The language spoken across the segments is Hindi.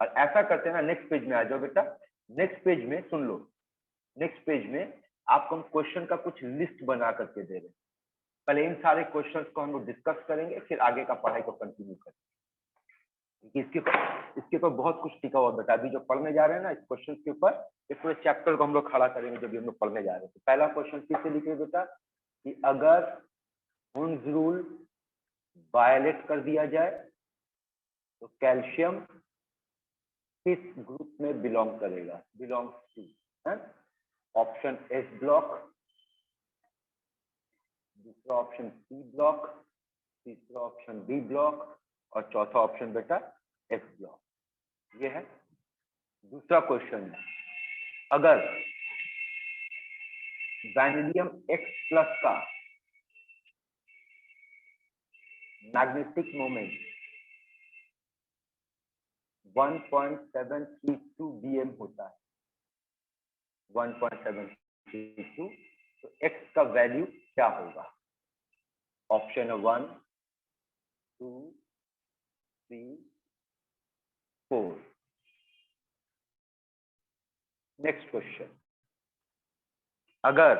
और ऐसा करते हैं ना, नेक्स्ट पेज में आ जाओ बेटा। नेक्स्ट पेज में सुन लो, नेक्स्ट पेज में आपको हम क्वेश्चन का कुछ लिस्ट बना करके दे रहे हैं। पहले इन सारे क्वेश्चंस को हम लोग डिस्कस करेंगे, फिर आगे का पढ़ाई को कंटिन्यू करेंगे। इसके ऊपर बहुत कुछ टिका हुआ बेटा। अभी जो पढ़ने जा रहे हैं ना इस क्वेश्चन के ऊपर, इस पूरे चैप्टर को हम लोग खड़ा करेंगे जब भी हम लोग पढ़ने जा रहे हैं। तो पहला क्वेश्चन फिर से लिखिए बेटा कि अगर हुन्स रूल वायलेट कर दिया जाए तो कैल्शियम किस ग्रुप में बिलोंग करेगा, belongs to. Option S block, दूसरा ऑप्शन सी ब्लॉक, तीसरा ऑप्शन बी ब्लॉक और चौथा ऑप्शन बेटा एफ ब्लॉक। ये है दूसरा क्वेश्चन है, अगर वैनेडियम एक्स प्लस का मैग्नेटिक मोमेंट 1.732 bm होता है, 1.732, तो एक्स का वैल्यू क्या होगा? ऑप्शन है 1, 2, 3, 4। नेक्स्ट क्वेश्चन, अगर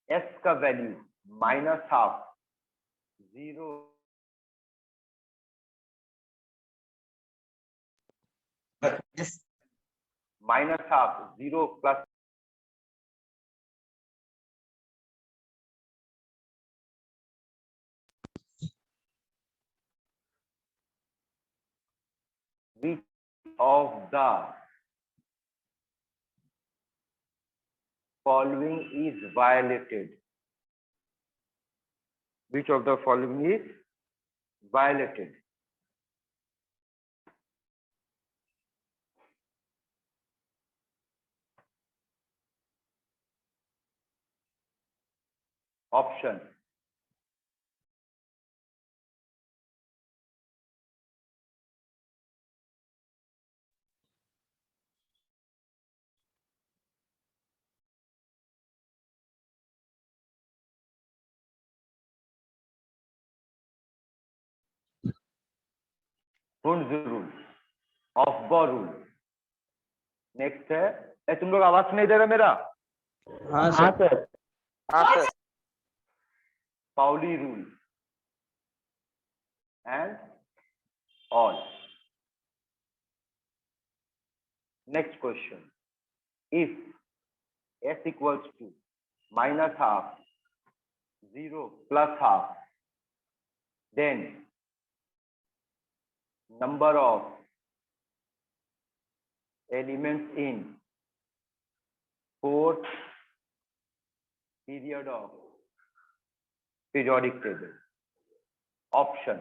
एस का value -12, 0 -12, 0 plus which of the following is violated? Which of the following is violated? Option Hund's rule, Aufbau rule। Next है, तुम लोग आवाज नहीं दे रहे मेरा? हाँ सर। हाँ sir. Pauli rule and all. Next question, if s equals to -12, 0 plus half, then number of elements in fourth period of periodic table। option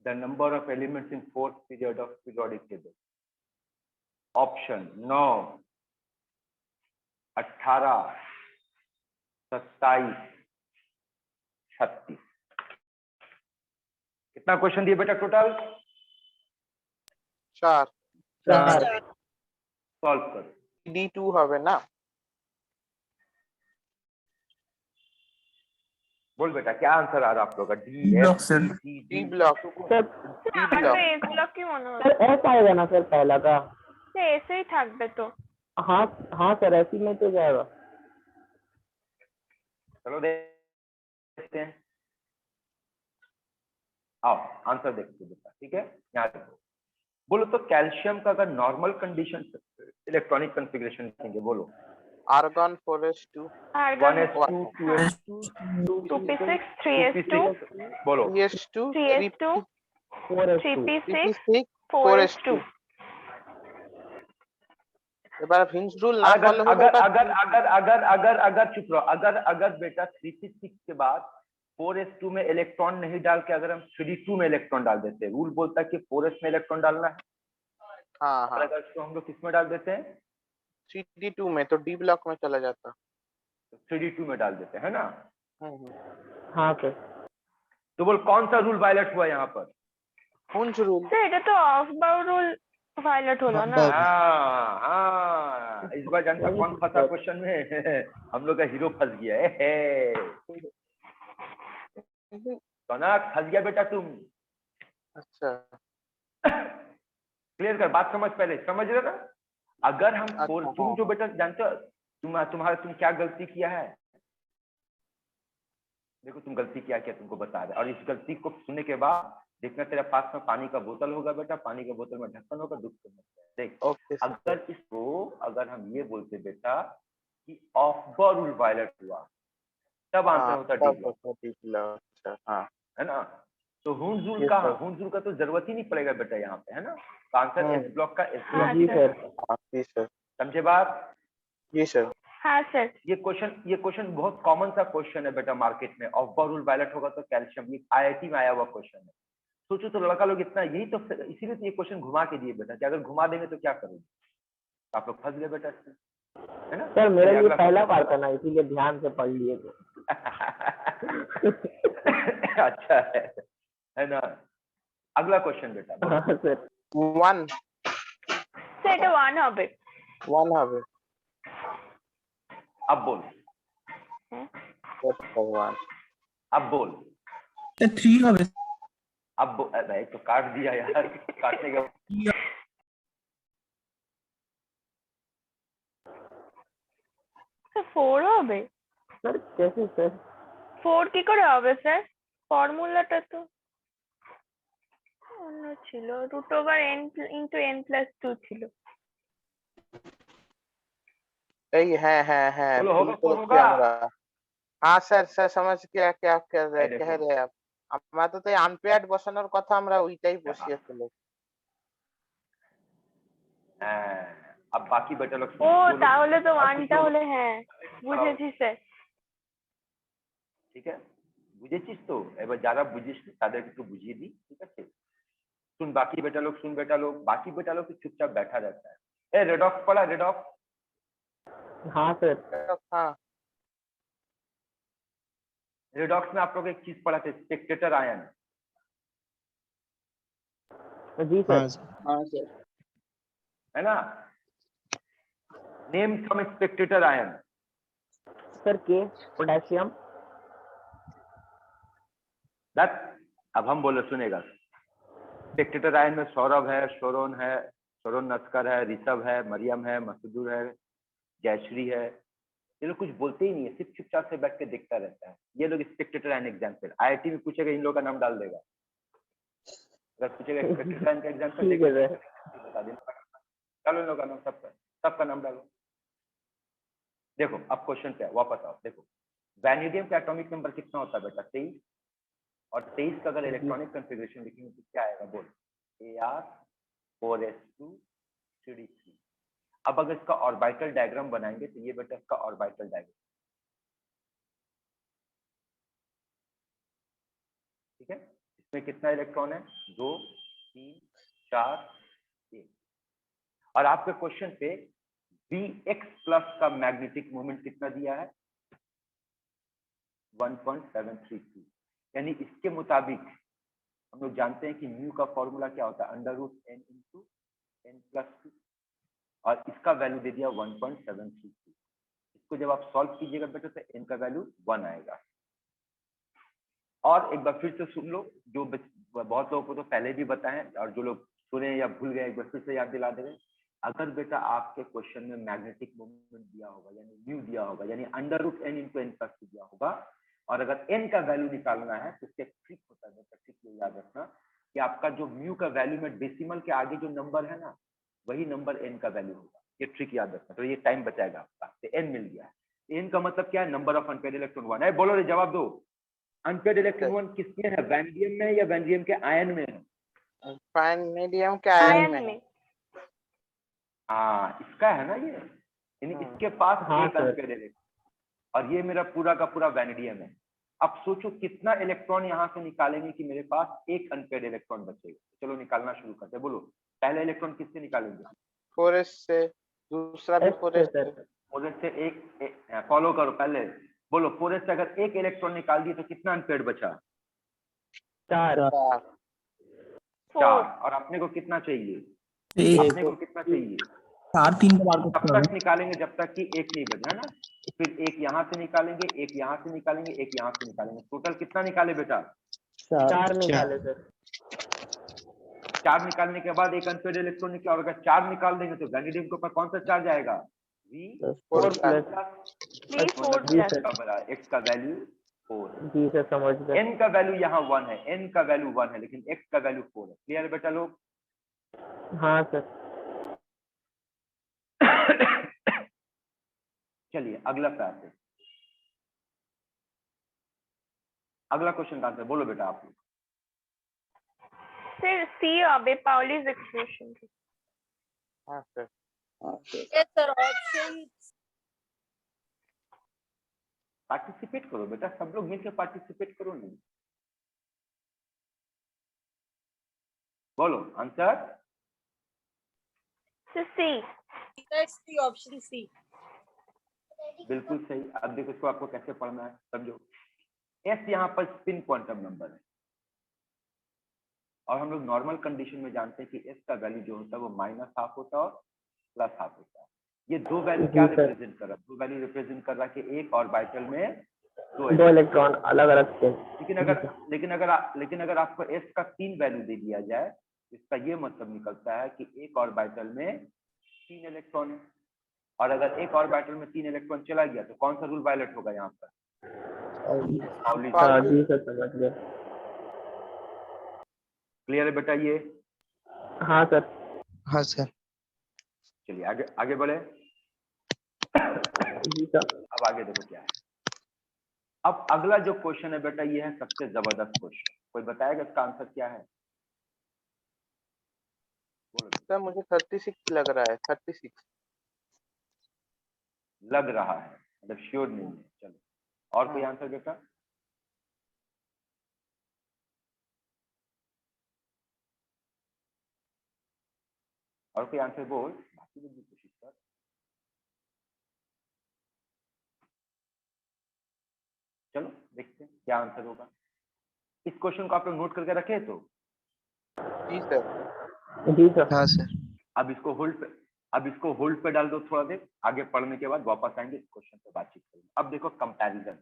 the number of elements in fourth period of periodic table। option 9, 18, 27, 36। कितना क्वेश्चन दिए बेटा टोटल? 4। सॉल्व करो। D2 হবে না? बोल बेटा क्या आंसर आ रहा आप लोग का? D block sir. D block. Sir D আমার ब्लॉक। তো এস ব্লক কি মনে सर হচ্ছে ऐसा आएगा ना सर पहला का? সে এসেই থাকবে তো। हाँ हाँ सर ऐसी में तो जाएगा। चलो देखते हैं, आओ आंसर देखते हैं बेटा। ठीक है, यहाँ देखो, बोलो तो कैल्शियम का अगर नॉर्मल कंडीशन इलेक्ट्रॉनिक कॉन्फ़िगरेशन लिखेंगे, बोलो। Argon 4s2 argon 1s2 2s2 2p6 3s2 बोलो 3s2 3s2 3p6 3p6 4s2। এবার হিন্স রুল না अगर ফলো अगर अगर अगर अगर अगर अगर चुप रहो, अगर अगर बेटा 3p6 के बाद 4s2 में इलेक्ट्रॉन नहीं डाल के अगर हम 3d2 में इलेक्ट्रॉन डाल देते हैं, रूल बोलता है कि 4s में इलेक्ट्रॉन डालना है। हाँ और हाँ अगर इसको हम लोग किस में डाल देते हैं? 3d2 में, तो D ब्लॉक में चला जाता। 3d2 में डाल देते हैं ना। हाँ सर। तो बोल कौन सा रूल वायलेट हुआ यहाँ पर? Hund's rule. তো এটা তো অফ বাউ রুল ভায়োলেট হলো না। हाँ हाँ हाँ इस बार जानता कौन फंसा क्वेश्चन में हम लोग का हीरो फंस गया है कनक फंस गया बेटा तुम अच्छा क्लियर कर बात समझ पहले समझ रहे ना अगर हम अच्छा, तुम जो बेटा जानते हो तुम क्या गलती किया है देखो तुम गलती क्या तुमको बता रहे और इस गलती को सुनने के बाद देखना तेरे पास में पानी का बोतल होगा बेटा पानी का बोतल में ढक्कन होगा दुख देख ओके सर अगर इसको अगर हम ये बोलते बेटा कि ऑफ रूल वायलेट हुआ तब आंसर होता डी ब्लॉक अच्छा हाँ है ना तो हुंजूल Yes, का sir. हुंजूल का तो जरूरत ही नहीं पड़ेगा बेटा यहाँ पे है ना तो आंसर एस ब्लॉक का एस हाँ, जी ब्लॉक सर जी सर समझे बात जी सर हाँ सर ये क्वेश्चन बहुत कॉमन सा क्वेश्चन है बेटा मार्केट में ऑफ रूल वायलेट होगा तो कैल्शियम ये आईआईटी में आया हुआ क्वेश्चन है सोचो तो लड़का लोग इतना यही तो इसीलिए तो ये क्वेश्चन घुमा के दिए बेटा कि अगर घुमा देंगे तो क्या करोगे तो आप लोग फंस गए बेटा इसमें है ना सर मेरा चलिए, ये अगला पहला question। बार था ना इसीलिए ध्यान से पढ़ लिए थे अच्छा है ना अगला क्वेश्चन बेटा बोलो। हाँ सर 1 সেটা 1 হবে 1 হবে अब बोल भगवान अब बोल 3 হবে अब भाई तो काट दिया यार काटने के স্যার 4 হবে सर कैसे सर 4 কি করে হবে স্যার ফর্মুলাটা তো অন্য ছিল √n * n+2 ছিল এই হ্যাঁ बोलो होगा ভুল कौन করেছি होगा আমরা हाँ सर सर समझ गया क्या कह रहे এই দেখো। कह रहे आप আমরা তো তাই আনপেয়ার্ড বসানোর কথা আমরা ওইটাই বসিয়ে ফেলে হ্যাঁ, अब बाकी बेटा लोग ও जो लोग- তাহলে তো और 1 कुछ টা लोग- হলে হ্যাঁ বুঝেছি স্যার ঠিক আছে বুঝেছিস তো এবার যারা বুঝিস তাদেরকে একটু বুঝিয়ে দি ঠিক আছে सुन बाकी बेटा लोग बाकी बेटा लोग चुपचाप बैठा रहता है ए रेडॉक्स पढ़ा रेडॉक्स हाँ सर हाँ रेडॉक्स में आप लोग एक चीज पढ़ा थे स्पेक्टेटर आयन जी सर हाँ सर है ना name some spectator ion sir के पोटेशियम दैट अब हम बोले सुनेगा स्पेक्टेटर आयन में सौरभ है शोरोन नस्कर है ऋषभ है मरियम है मसूदुर है जयश्री है ये लोग कुछ बोलते ही नहीं है सिर्फ चुपचाप से बैठ के देखता रहता है ये लोग स्पेक्टेटर आयन एग्जाम्पल आईआईटी में पूछेगा इन लोगों का नाम डाल देगा अगर पूछेगा स्पेक्टेटर आयन का एग्जाम्पल ठीक है सर बता देना डालो इन लोगों का नाम सबका नाम डालो देखो अब क्वेश्चन पे वापस आओ देखो वैनेडियम का एटॉमिक नंबर कितना होता है बेटा 23 और 23 का अगर इलेक्ट्रॉनिक कॉन्फ़िगरेशन लिखेंगे तो क्या आएगा बोल Ar4s2 3d3 अब अगर इसका ऑर्बिटल डायग्राम बनाएंगे तो ये बेटा इसका ऑर्बिटल डायग्राम ठीक है इसमें कितना इलेक्ट्रॉन है 2 3 4 1 और आपके क्वेश्चन पे Bx प्लस का मैग्नेटिक मोमेंट कितना दिया है 1.732 यानी इसके मुताबिक हम लोग जानते हैं कि म्यू का फॉर्मूला क्या होता है √n × n+2 और इसका वैल्यू दे दिया 1.732 इसको जब आप सॉल्व कीजिएगा बेटा तो n का वैल्यू 1 आएगा और एक बार फिर से सुन लो जो बहुत लोगों को तो पहले भी बताएं और जो लोग सुने या भूल गए एक बार फिर से याद दिला दे अगर बेटा आपके क्वेश्चन में मैग्नेटिक मोमेंट दिया होगा यानी म्यू दिया होगा यानी √n × n+2 दिया होगा और अगर n का वैल्यू निकालना है तो इससे ट्रिक होता है बेटा ट्रिक ये याद रखना कि आपका जो म्यू का वैल्यू में डेसिमल के आगे जो नंबर है ना वही नंबर n का वैल्यू होगा ये ट्रिक याद रखना तो ये टाइम बचाएगा आपका तो n मिल गया n का मतलब क्या है नंबर ऑफ अनपेयर्ड इलेक्ट्रॉन 1 है बोलो रे जवाब दो अनपेयर्ड इलेक्ट्रॉन 1 किसमें है वैनेडियम में या वैनेडियम के आयन में है वैनेडियम के आयन में हाँ इसका है ना ये यानी इसके पास हाँ, एक सर। अनपेयर्ड इलेक्ट्रॉन और ये मेरा पूरा का पूरा वैनेडियम है अब सोचो कितना इलेक्ट्रॉन यहाँ से निकालेंगे कि मेरे पास एक अनपेयर्ड इलेक्ट्रॉन बचेगा चलो निकालना शुरू करते हैं बोलो पहला इलेक्ट्रॉन किससे निकालेंगे 4s से दूसरा भी 4s से सर 4s से एक फॉलो करो पहले बोलो 4s से अगर एक इलेक्ट्रॉन निकाल दिए तो कितना अनपेयर्ड बचा 4 4 और अपने को कितना चाहिए एक अपने को कितना चाहिए 4 3 का बार तब तक निकालेंगे जब तक कि एक नहीं बचा, है ना। फिर एक यहाँ से निकालेंगे, एक यहाँ से निकालेंगे, एक यहाँ से निकालेंगे। टोटल कितना निकाले बेटा? 4 निकाले सर। 4 निकालने के बाद एक अनपेड इलेक्ट्रॉन निकला, और अगर 4 निकाल देंगे तो वैनिडियम के ऊपर कौन सा चार्ज आएगा? Four V plus. Please four G plus. Sir. x का वैल्यू 4 है। जी सर समझ गए। n का वैल्यू यहाँ 1 है, n का वैल्यू 1 है, लेकिन x का वैल्यू 4 है। क्लियर है बेटा लोग? हाँ सर। चलिए अगला पे आते हैं। अगला क्वेश्चन का आंसर बोलो बेटा आप लोग। सर सी अबे पाउलीज एक्सप्रेशन। हाँ sir. Yes, sir. Option participate करो बेटा, सब लोग मिलकर पार्टिसिपेट करो। नहीं बोलो answer. C. that's the option C. बिल्कुल सही। अब देखो इसको आपको कैसे पढ़ना है, समझो। एस यहाँ पर स्पिन क्वांटम नंबर है, और हम लोग नॉर्मल कंडीशन में जानते हैं कि एस का वैल्यू जो होता है वो -12 होता है और +12 होता है। ये दो वैल्यू क्या जी सर। रिप्रेजेंट कर रहा है? दो वैल्यू रिप्रेजेंट कर रहा है कि एक ऑर्बिटल में दो दो इलेक्ट्रॉन अलग अलग स्पिन। लेकिन अगर आपको एस का 3 वैल्यू दे दिया जाए, इसका ये मतलब निकलता है कि एक ऑर्बिटल में 3 इलेक्ट्रॉन है, और अगर एक ऑर्बिटल में 3 इलेक्ट्रॉन चला गया तो कौन सा रूल वायलेट होगा यहाँ पर? हाँ जी सर समझ गए। क्लियर है बेटा ये? हाँ सर। हाँ सर। चलिए आगे आगे बढ़े। जी सर। अब आगे देखो क्या है। अब अगला जो क्वेश्चन है बेटा, ये है सबसे जबरदस्त क्वेश्चन। कोई बताएगा इसका आंसर क्या है? बोलो। सर मुझे 36 लग रहा है, 36। लग रहा है मतलब श्योर नहीं है। चलो और कोई आंसर बेटा? और कोई आंसर बोल, बाकी लोग भी कोशिश कर। चलो देखते हैं क्या आंसर होगा। इस क्वेश्चन को आप लोग नोट करके रखे तो? जी सर। जी सर। हाँ सर। अब इसको होल्ड पे डाल दो थोड़ा देर, आगे पढ़ने के बाद वापस आएंगे, इस क्वेश्चन पे बातचीत करेंगे। अब देखो कंपैरिजन,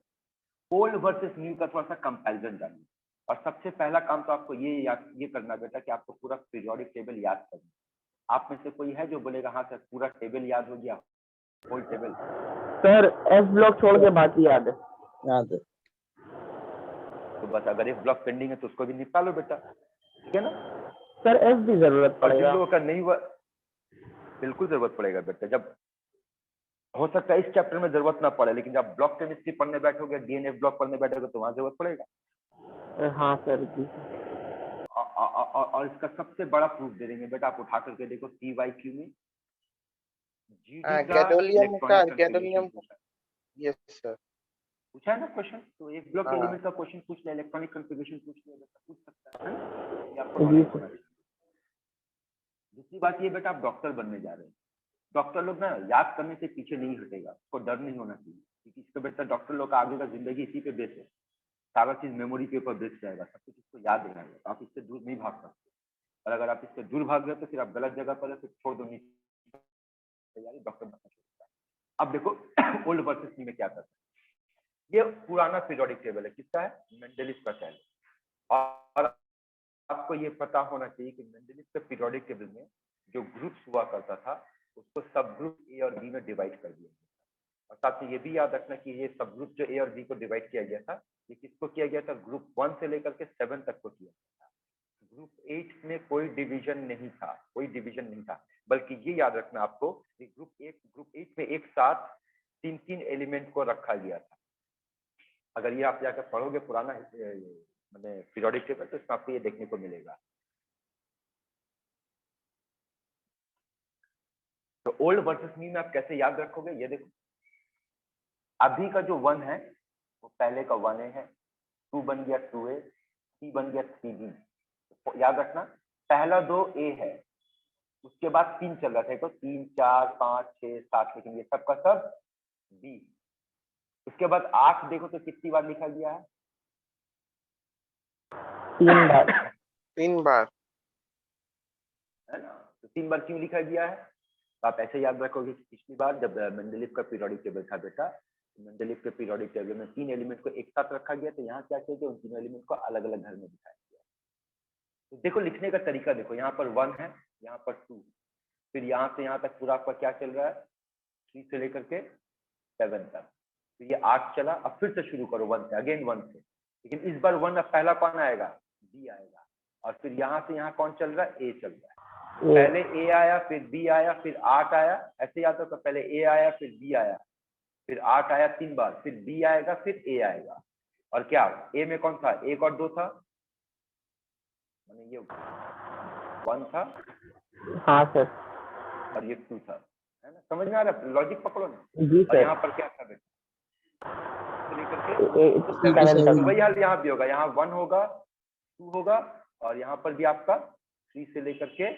ओल्ड वर्सेस न्यू का थोड़ा सा कंपैरिजन जानिए। और सबसे पहला काम तो आपको ये करना बेटा कि आपको पूरा पीरियोडिक टेबल याद करना। आप में से कोई है जो बोलेगा हाँ सर पूरा टेबल याद हो गया, whole table? Sir S block छोड़ के बाकी याद है। याद है। तो बस अगर एक ब्लॉक पेंडिंग है तो उसको भी निकालो बेटा, ठीक है ना। सर एस भी जरूरत और जिन पड़ेगा। लोगों का नहीं हुआ, बिल्कुल जरूरत पड़ेगा बेटा। जब हो सकता है इस चैप्टर में जरूरत ना पड़े, लेकिन जब ब्लॉक केमिस्ट्री पढ़ने बैठोगे, डीएनए ब्लॉक पढ़ने बैठोगे तो वहां जरूरत पड़ेगा। हाँ सर जी। और इसका सबसे बड़ा प्रूफ दे देंगे बेटा, आप उठा करके देखो PYQ में गैडोलियम का गैडोलियम। Yes sir. पूछा है ना क्वेश्चन। तो एक ब्लॉक हाँ। एलिमेंट का क्वेश्चन पूछ ले, इलेक्ट्रॉनिक कॉन्फ़िगरेशन पूछ ले, पूछ सकता है ना? ये आपको जी knowledge सर। होना चाहिए। दूसरी बात ये बेटा, आप डॉक्टर बनने जा रहे हैं। डॉक्टर लोग ना याद करने से पीछे नहीं हटेगा, उसको डर नहीं होना चाहिए, क्योंकि इसके बेटा डॉक्टर लोग का आगे का जिंदगी इसी पे बेस है। सारा चीज मेमोरी के ऊपर बेस जाएगा, सब कुछ इसको याद रहेगा, तो आप इससे दूर नहीं भाग सकते। और अगर आप इससे दूर भाग गए तो फिर आप गलत जगह पर है, फिर छोड़ दो नहीं तैयारी, डॉक्टर बनना छोड़ता है। अब देखो ओल्ड वर्सेस न्यू में क्या करता है। ये पुराना पीरियोडिक टेबल है, किसका है? मेंडेलिस का टेबल। और आपको ये पता होना चाहिए कि मेंडेलिस के पीरियोडिक टेबल में जो ग्रुप्स हुआ करता था उसको सब ग्रुप ए और बी में डिवाइड कर दिया गया। और साथ ही ये भी याद रखना कि ये सब ग्रुप जो ए और बी को डिवाइड किया गया था, ये किसको किया गया था? ग्रुप 1 से लेकर के 7 तक को किया गया था। ग्रुप 8 में कोई डिवीजन नहीं था, कोई डिवीजन नहीं था। बल्कि ये याद रखना आपको कि ग्रुप 8 में एक साथ 3-3 एलिमेंट को रखा गया था। अगर ये आप जाकर पढ़ोगे पुराना मतलब पीरियोडिक टेबल, तो इसमें आपको ये देखने को मिलेगा। तो ओल्ड वर्सेस न्यू में आप कैसे याद रखोगे, ये देखो। अभी का जो 1 है वो पहले का 1A है, 2 बन गया 2A, 3 बन गया 3B। तो याद रखना पहला 2 A है, उसके बाद 3 चल रहा था, तो 3 4 5 6 7, लेकिन ये सब का सब B। उसके बाद 8 देखो तो कितनी बार लिखा गया है? 3 बार। 3 बार है ना। तो 3 बार क्यों लिखा गया है? तो आप ऐसे याद रखोगे कि पिछली बार जब मेंडलीव का पीरियोडिक टेबल था बेटा, मेंडलीव के पीरियोडिक टेबल में 3 एलिमेंट को एक साथ रखा गया, तो यहाँ क्या किया गया, उन तीनों एलिमेंट को अलग अलग घर में दिखाया गया। तो देखो लिखने का तरीका देखो, यहाँ पर 1 है, यहाँ पर 2, फिर यहाँ से यहाँ तक पूरा आपका क्या चल रहा है, 3 से लेकर के 7 तक, तो ये 8 चला। अब फिर से शुरू करो 1 से, अगेन 1 से, लेकिन इस बार 1 अब पहला कौन आएगा, बी आएगा, और फिर यहाँ से यहाँ कौन चल रहा है, ए चल रहा है। पहले ए आया, फिर बी आया, फिर 8 आया, ऐसे याद रखो, पहले ए आया, फिर बी आया, फिर 8 आया 3 बार, फिर बी आएगा, फिर ए आएगा। और क्या ए में कौन था, 1 और 2 था, माने ये 1 था, हाँ सर। और ये 2 था, है ना, समझ में आ रहा है, लॉजिक पकड़ो ना। जी और सर। यहाँ पर क्या था बेटा, तो लेकर के वही हाल यहाँ भी होगा, यहाँ 1 होगा, 2 होगा, और यहाँ पर भी आपका 3 से लेकर के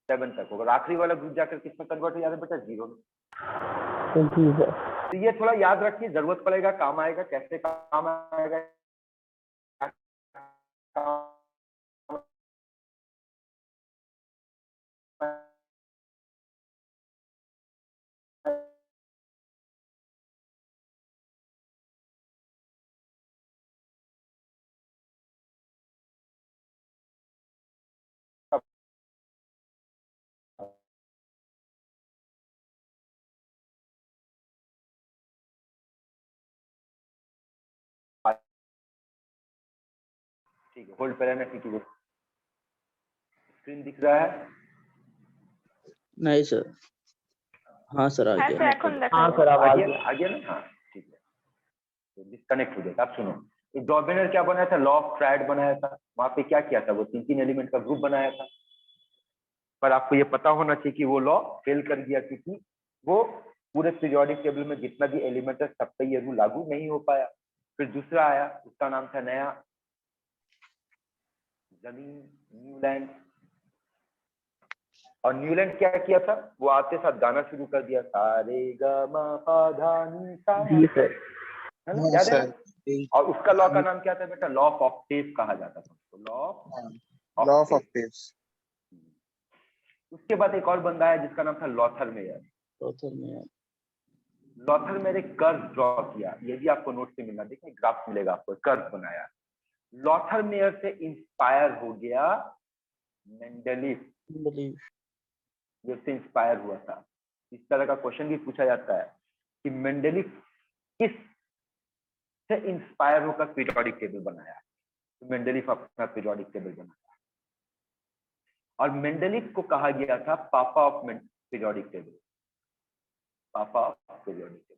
7 तक होगा। आखिरी वाला ग्रुप जाकर किस में कन्वर्ट हो जाता है बेटा, 0 में। जी सर। तो ये थोड़ा याद रखिए, जरूरत पड़ेगा, काम आएगा, कैसे काम आएगा, ठीक है, होल्ड पे रहना, ठीक है। स्क्रीन दिख रहा है? नहीं सर, हाँ सर आ হ্যাঁ गया। স্যার এখন हाँ দেখা सर, যাচ্ছে। आवाज आ गया ना, हाँ ठीक है। तो डिस्कनेक्ट हो गया था। आप सुनो, तो डॉर्बेनर क्या बनाया था, लॉ ऑफ ट्रायड बनाया था। वहां पे क्या किया था, वो 3 एलिमेंट का ग्रुप बनाया था। पर आपको ये पता होना चाहिए कि वो लॉ फेल कर गया, क्योंकि वो पूरे पीरियोडिक टेबल में जितना भी एलिमेंट है सब पे ये रूल लागू नहीं हो पाया। फिर दूसरा आया, उसका नाम था नया जमीन, न्यूलैंड। और न्यूलैंड क्या किया था, वो आते साथ गाना शुरू कर दिया, सारे गा मा पा धा नी सा, जी सर। है ना, हाँ याद है सर, ना? और उसका लॉ का नाम क्या था बेटा, लॉ ऑफ ऑक्टेव कहा जाता था उसको, law law of of octaves. उसके बाद एक और बंदा है जिसका नाम था लॉथर मेयर। चौथे में लॉथर मेयर एक कर्व ड्रॉ किया, ये भी आपको नोट से मिलना, देखिए ग्राफ मिलेगा आपको, कर्व बनाया। लॉथर मेयर से इंस्पायर हो गया मेंडलीफ, बिलीव। ये से इंस्पायर हुआ था। इस तरह का क्वेश्चन भी पूछा जाता है कि मेंडलीफ किस से इंस्पायर होकर पीरियोडिक टेबल बनाया, तो मेंडलीफ अपना पीरियोडिक टेबल बनाया। और मेंडलीफ को कहा गया था पापा ऑफ पीरियोडिक टेबल, पापा ऑफ पीरियोडिक टेबल।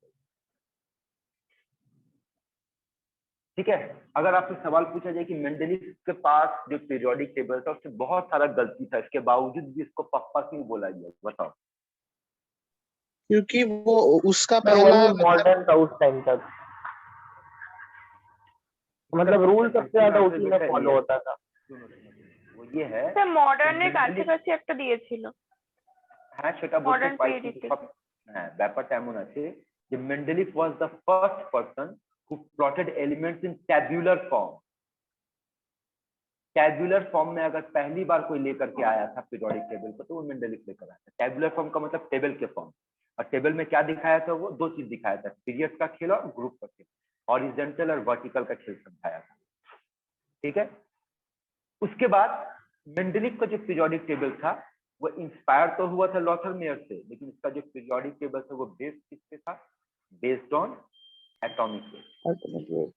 ठीक है, अगर आपसे सवाल पूछा जाए कि मेंडलीफ के पास जो पीरियोडिक टेबल था उससे बहुत सारा गलती था, इसके बावजूद भी इसको पप्पा क्यों बोला गया, बताओ। क्योंकि वो उसका सर पहला वही मॉडर्न था उस टाइम तक, मतलब रूल सबसे ज्यादा उसी में फॉलो होता था। वो ये है, স্যার মডার্নের কাছাকাছি একটা দিয়েছিল। হ্যাঁ সেটা বলতে Modern পারি, period কিন্তু হ্যাঁ ব্যাপারটা এমন আছে যে Mendeleev was the first person who plotted elements in tabular form. Tabular form में अगर पहली बार कोई लेकर के आया था पीरियोडिक टेबल को, तो वो मेंडलीफ लेकर आया था। टैब्यूलर फॉर्म का मतलब टेबल के फॉर्म, और टेबल में क्या दिखाया था, वो 2 चीज दिखाया था, पीरियड का खेल और ग्रुप का खेल, हॉरिजॉन्टल और वर्टिकल का खेल समझाया था। ठीक है, उसके बाद मेंडलीफ का जो पीरियोडिक टेबल था वो इंस्पायर तो हुआ था लॉथर मेयर से, लेकिन इसका जो पीरियोडिक टेबल था वो बेस्ड किस पे था, बेस्ड ऑन एटॉमिक वेट,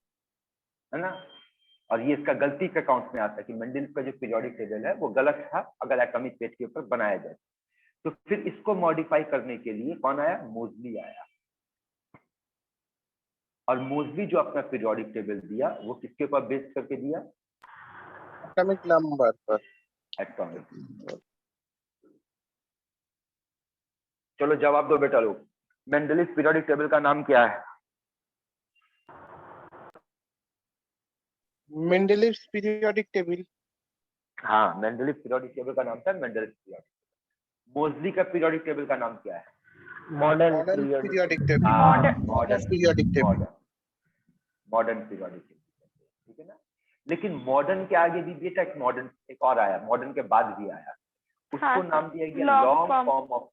है ना। और ये इसका गलती के अकाउंट में आता है कि मेंडलीफ का जो पीरियोडिक टेबल है वो गलत था अगर एटॉमिक वेट के ऊपर बनाया जाए। तो फिर इसको मॉडिफाई करने के लिए कौन आया, मोजली आया। और मोजली जो अपना पीरियोडिक टेबल दिया वो किसके ऊपर बेस करके दिया, एटॉमिक नंबर पर। एटॉमिक। चलो जवाब दो बेटा लोग, मेंडलीफ पीरियोडिक टेबल का नाम क्या है? Mendeleev periodic table. हाँ, मेंडलीफ पीरियोडिक टेबल का नाम था मेंडलीफ पीरियोडिक टेबल। मोजली का पीरियोडिक टेबल का नाम क्या है? Modern periodic table. Modern periodic table. Modern periodic table, ठीक है ना। लेकिन मॉडर्न के आगे भी बेटा एक मॉडर्न एक और आया, मॉडर्न के बाद भी आया, उसको नाम दिया गया long long form. Form of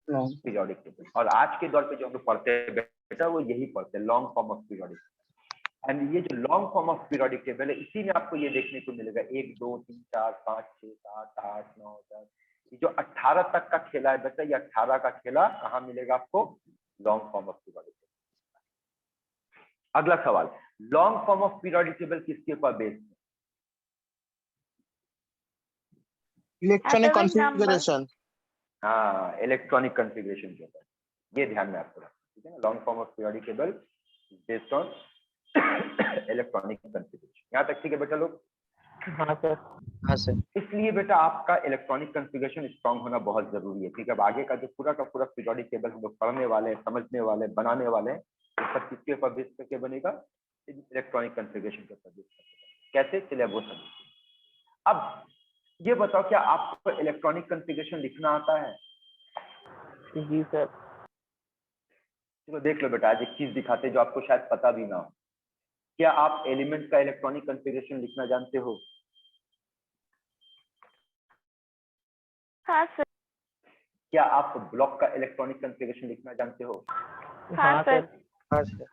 long periodic table. और आज के दौर पे जो हम लोग पढ़ते हैं बेटा वो यही पढ़ते हैं, long form of periodic. And ये जो long form of periodic table है इसी में आपको ये देखने को मिलेगा 1 2 3 4 5 6 7 8 9 10, ये जो 18 तक का खेला है बेटा, ये 18 का खेला कहाँ मिलेगा आपको? Long form of periodic table. अगला सवाल, long form of periodic table किसके ऊपर बेस्ड है? Electronic Atomic number. कॉन्फ़िगरेशन। हाँ, इलेक्ट्रॉनिक कॉन्फ़िगरेशन के ऊपर, ये ध्यान में आपको रखना, ठीक है ना। Long form of periodic table based on electronic configuration. यहाँ तक ठीक है बेटा लोग? हाँ सर। हाँ सर। इसलिए बेटा आपका इलेक्ट्रॉनिक कॉन्फ़िगरेशन स्ट्रांग होना बहुत जरूरी है, ठीक है। अब आगे का जो पूरा का पूरा पीरियोडिक टेबल हम लोग पढ़ने वाले हैं, समझने वाले हैं, बनाने वाले हैं, ये सब किसके ऊपर बेस करके बनेगा? इलेक्ट्रॉनिक कॉन्फ़िगरेशन के ऊपर बेस करके। कैसे? चलिए वो समझिए। अब ये बताओ, क्या आपको इलेक्ट्रॉनिक कॉन्फ़िगरेशन लिखना आता है? जी सर। चलो देख लो बेटा, आज एक चीज दिखाते हैं जो आपको शायद पता भी ना हो। क्या आप एलिमेंट का इलेक्ट्रॉनिक कॉन्फ़िगरेशन लिखना जानते हो? हाँ सर। क्या आप ब्लॉक का इलेक्ट्रॉनिक कॉन्फ़िगरेशन लिखना जानते हो? हाँ सर। हाँ सर।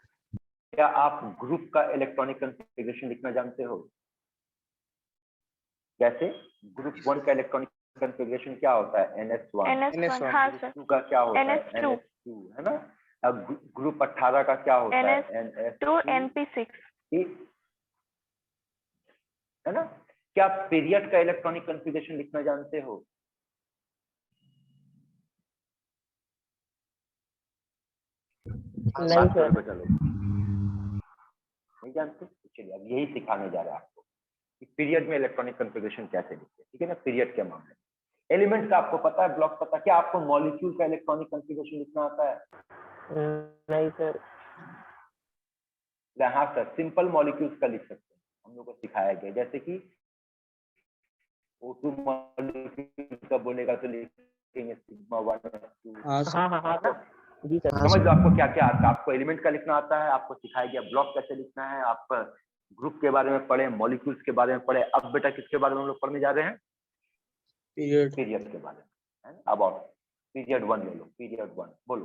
क्या आप ग्रुप का इलेक्ट्रॉनिक कॉन्फ़िगरेशन लिखना जानते हो? कैसे? ग्रुप 1 का इलेक्ट्रॉनिक कॉन्फ़िगरेशन क्या होता है? NS1। NS1 हाँ ग्रुप सर। 2 का क्या होता है? NS2 NS2, है ना। अब ग्रुप 18 का क्या होता है? NS2 NP6 है ना। क्या आप पीरियड का इलेक्ट्रॉनिक कॉन्फ़िगरेशन लिखना जानते हो? नहीं सर। बेटा लोग नहीं जानते? चलिए अब यही सिखाने जा रहे हैं आपको कि पीरियड में इलेक्ट्रॉनिक कॉन्फ़िगरेशन कैसे लिखते हैं, ठीक है ना। पीरियड के मामले में एलिमेंट का आपको पता है, ब्लॉक पता है। क्या आपको मॉलिक्यूल का इलेक्ट्रॉनिक कॉन्फ़िगरेशन लिखना आता है? नहीं सर। हाँ सर, सिंपल मॉलिक्यूल्स का लिख सकते हैं, हम लोग को सिखाया गया। जैसे कि O2 मॉलिक्यूल का बोलेगा तो लिखेंगे सिग्मा 1 2। हाँ सर। हाँ हाँ हाँ जी सर। समझ लो आपको क्या क्या आता है। आपको एलिमेंट का लिखना आता है, आपको सिखाया गया ब्लॉक कैसे लिखना है, आप ग्रुप के बारे में पढ़े, मॉलिक्यूल्स के बारे में पढ़े। अब बेटा किसके बारे में हम लोग पढ़ने जा रहे हैं? पीरियड। पीरियड के बारे में, है ना। अब और पीरियड 1 ले लो। पीरियड 1 बोलो।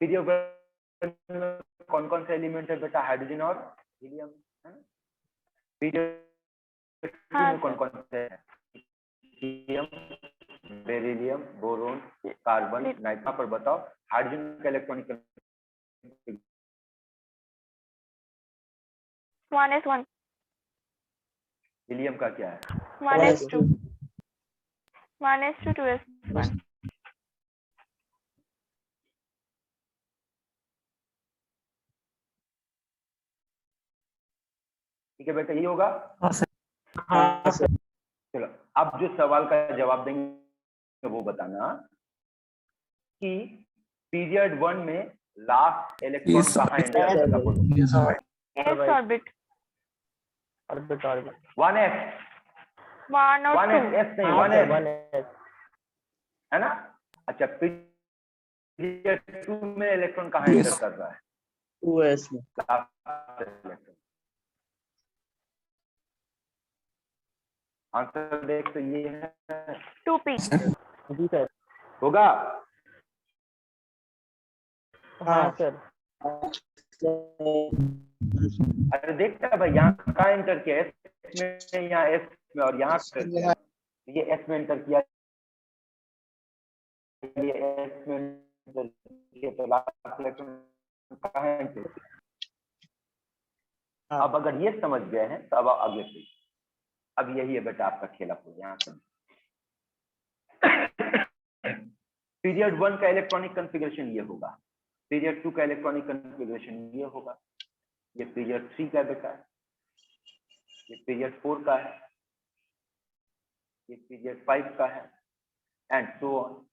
पीरियड 1 में कौन कौन से एलिमेंट है बेटा? हाइड्रोजन और हीलियम, है ना। पीरियड 2 में कौन कौन से हैं? Helium, beryllium, boron, carbon, nitrogen. पर बताओ हाइड्रोजन का इलेक्ट्रॉनिक 1s1 हीलियम का क्या है? 1s2 1s2 2s1 ठीक है बेटा, यही होगा। हाँ सर। चलो अब जो सवाल का जवाब देंगे वो बताना कि पीरियड 1 में लास्ट इलेक्ट्रॉन कहाँ एंटर करेगा? बोलो। s orbit orbit orbit 1s 1 और 1s 2 s नहीं, हाँ 1s, सर 1s। है ना। अच्छा, पीरियड 2 में इलेक्ट्रॉन कहाँ एंटर कर रहा है? 2s में। Last electron. आंसर देख तो ये है 2p जी सर। होगा। हाँ सर। अरे देखता भाई, यहाँ कहाँ एंटर किया? एस में, यहाँ एस में, और यहाँ एंटर किया। ये एस में एंटर किया, ये एस में एंटर किया, तो लास्ट इलेक्ट्रॉन कहाँ एंटर किया? अब अगर ये समझ गए हैं तो अब आगे से अब यही है बेटा आपका खेला पूरा। यहाँ से पीरियड 1 का इलेक्ट्रॉनिक कॉन्फ़िगरेशन ये होगा, पीरियड 2 का इलेक्ट्रॉनिक कॉन्फ़िगरेशन ये होगा, ये पीरियड 3 का बेटा है, ये पीरियड 4 का है, ये पीरियड 5 का है, एंड सो ऑन।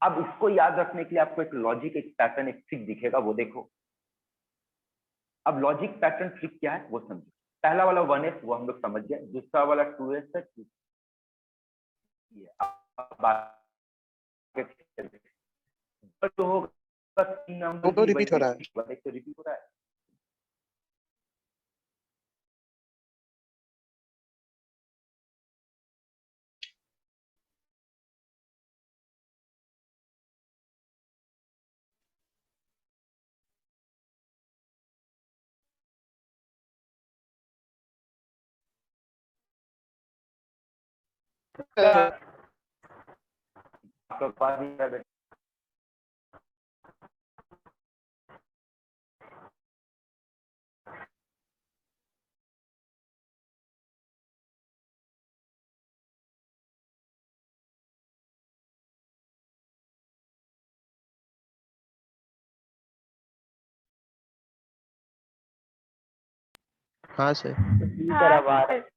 अब इसको याद रखने के लिए आपको एक लॉजिक, एक पैटर्न, एक ट्रिक दिखेगा, वो देखो। अब लॉजिक पैटर्न ट्रिक क्या है वो समझो। पहला वाला 1s वो हम लोग समझ गए, दूसरा वाला 2s है, तो होगा 3 नंबर तो रिपीट हो रहा है। रिपीट हो रहा है। आपका बात नहीं कर रहे। हाँ सर। ठीक है हाँ अब आ रहा है। सर।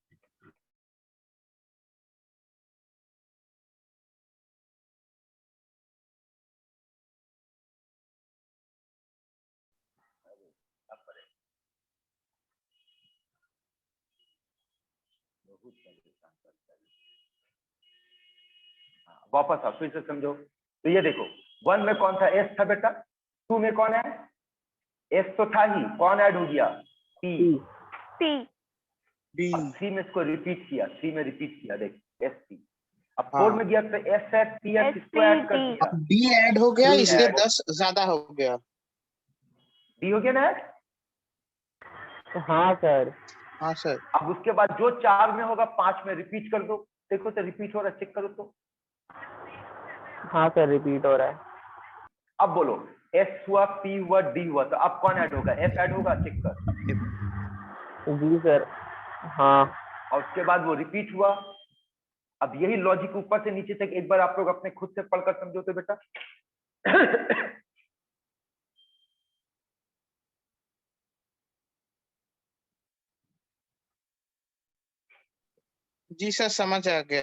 वापस आप फिर से समझो। तो ये देखो, 1 में कौन था? एस था बेटा। 2 में कौन है? एस तो था ही, कौन ऐड हो गया? पी। सी। डी। 3 में इसको रिपीट किया, 3 में रिपीट किया, देख एस पी। अब हाँ। 4 में गया तो एस एस पी एस इसको ऐड कर दिया, डी ऐड हो गया, D इसलिए add। 10 ज्यादा हो गया। डी हो गया ना ऐड? हाँ सर। हाँ सर। अब उसके बाद जो 4 में होगा 5 में रिपीट कर दो, देखो तो रिपीट हो रहा है, चेक करो तो। हाँ सर रिपीट हो रहा है। अब बोलो, एस हुआ, पी हुआ, डी हुआ, तो अब कौन ऐड होगा? एफ ऐड होगा, चेक कर। जी सर। हाँ। और उसके बाद वो रिपीट हुआ। अब यही लॉजिक ऊपर से नीचे तक एक बार आप लोग अपने खुद से पढ़कर समझो तो बेटा। जी सर, समझ आ गया।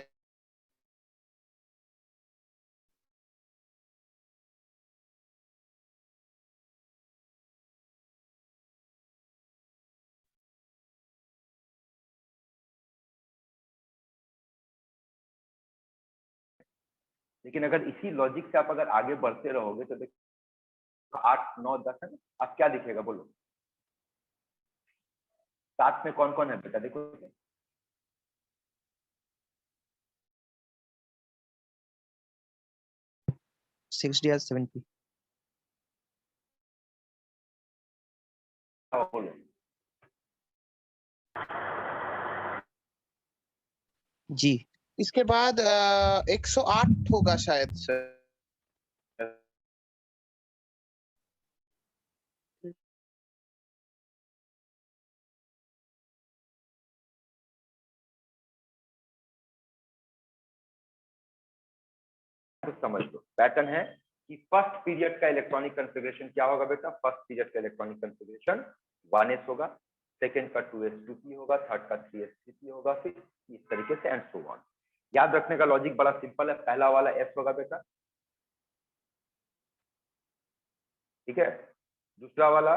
लेकिन अगर इसी लॉजिक से आप अगर आगे बढ़ते रहोगे तो देखो 8 9 10 है ना, अब क्या दिखेगा बोलो? 7 में कौन कौन है बेटा? देखो 60 और 70। बोलो। जी। इसके बाद 108 होगा शायद सर। कुछ समझ लो, पैटर्न है कि फर्स्ट पीरियड का इलेक्ट्रॉनिक कॉन्फ़िगरेशन क्या होगा बेटा? फर्स्ट पीरियड का इलेक्ट्रॉनिक कॉन्फ़िगरेशन 1s होगा, सेकंड का 2s2p होगा, थर्ड का 3s3p होगा, फिर इस तरीके से एंड सो ऑन। याद रखने का लॉजिक बड़ा सिंपल है, पहला वाला s होगा बेटा, ठीक है? दूसरा वाला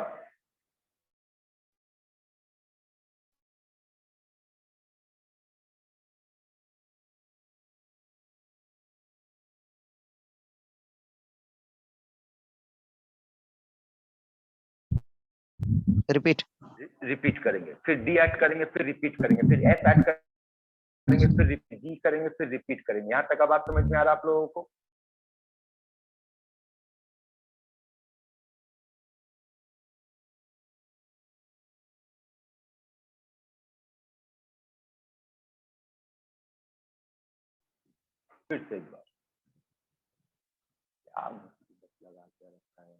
रिपीट। रिपीट करेंगे, फिर डी ऐड करेंगे, फिर रिपीट करेंगे, फिर एस ऐड करेंगे, फिर डी करेंगे, फिर रिपीट करेंगे। यहाँ तक अब बात समझ में आ रहा है आप लोगों को? फिर से एक बार, क्या मुसीबत लगा के रखा है।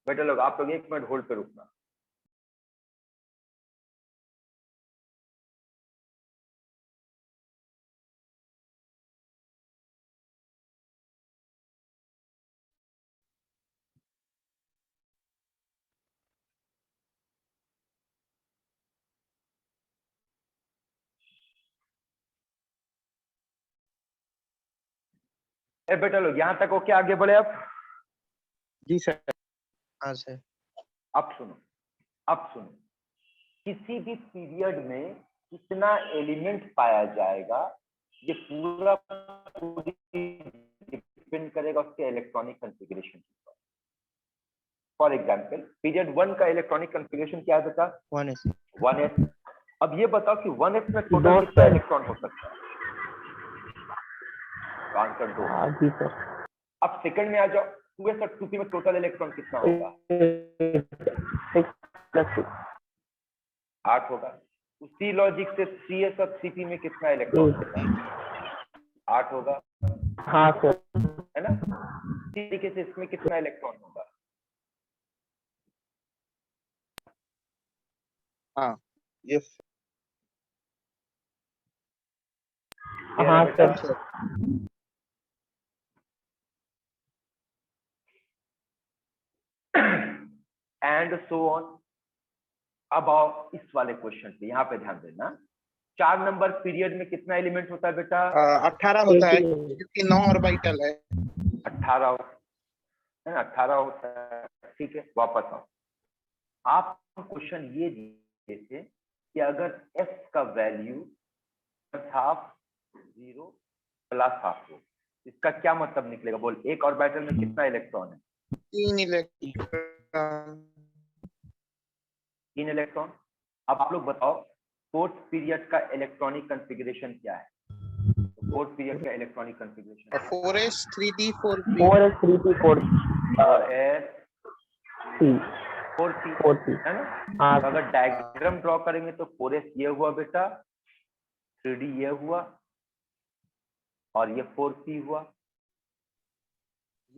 बेटा लोग, आप लोग 1 मिनट होल्ड पे रुकना। ए बेटा लोग, यहाँ तक ओके, आगे बढ़े आप? जी सर। हाँ सर। अब सुनो, अब सुनो, किसी भी पीरियड में कितना एलिमेंट पाया जाएगा ये पूरा डिपेंड करेगा उसके इलेक्ट्रॉनिक कॉन्फ़िगरेशन पर। फॉर एग्जांपल, पीरियड 1 का इलेक्ट्रॉनिक कॉन्फ़िगरेशन क्या है बेटा? 1s। 1s। अब ये बताओ कि 1s में टोटल दो कितना सर। इलेक्ट्रॉन हो सकता है? आंसर 2। हाँ जी सर। अब सेकंड में आ जाओ, 2s और 2p में टोटल इलेक्ट्रॉन कितना होगा? 6 + 6 8 होगा। उसी लॉजिक से 3s और 3p में कितना इलेक्ट्रॉन होगा? 8 होगा, हाँ सर। है ना? इसी तरीके से इसमें कितना इलेक्ट्रॉन होगा? हाँ यस क्लियर हाँ है बेटा? सर। And so on. अब आओ इस वाले क्वेश्चन पे, यहाँ पे ध्यान देना। 4 नंबर पीरियड में कितना एलिमेंट होता है बेटा? 18 होता है 18 क्योंकि 9 ऑर्बिटल है। 18 है ना? 18 होता है। ठीक है, वापस आओ। आप क्वेश्चन ये दिए थे कि अगर s का वैल्यू हाफ 0 प्लस हाफ हो, इसका क्या मतलब निकलेगा? बोल, एक ऑर्बिटल में कितना इलेक्ट्रॉन है? 3 इलेक्ट्रॉन। 3 इलेक्ट्रॉन। अब आप लोग बताओ, फोर्थ पीरियड का इलेक्ट्रॉनिक कंफिगरेशन क्या है? फोर्थ पीरियड का electronic configuration 4s 3d 4p 4s 3p 4p 4p है ना? हाँ तो अगर डायग्राम ड्रॉ करेंगे तो 4s ये हुआ बेटा, 3d ये हुआ, और ये 4p हुआ।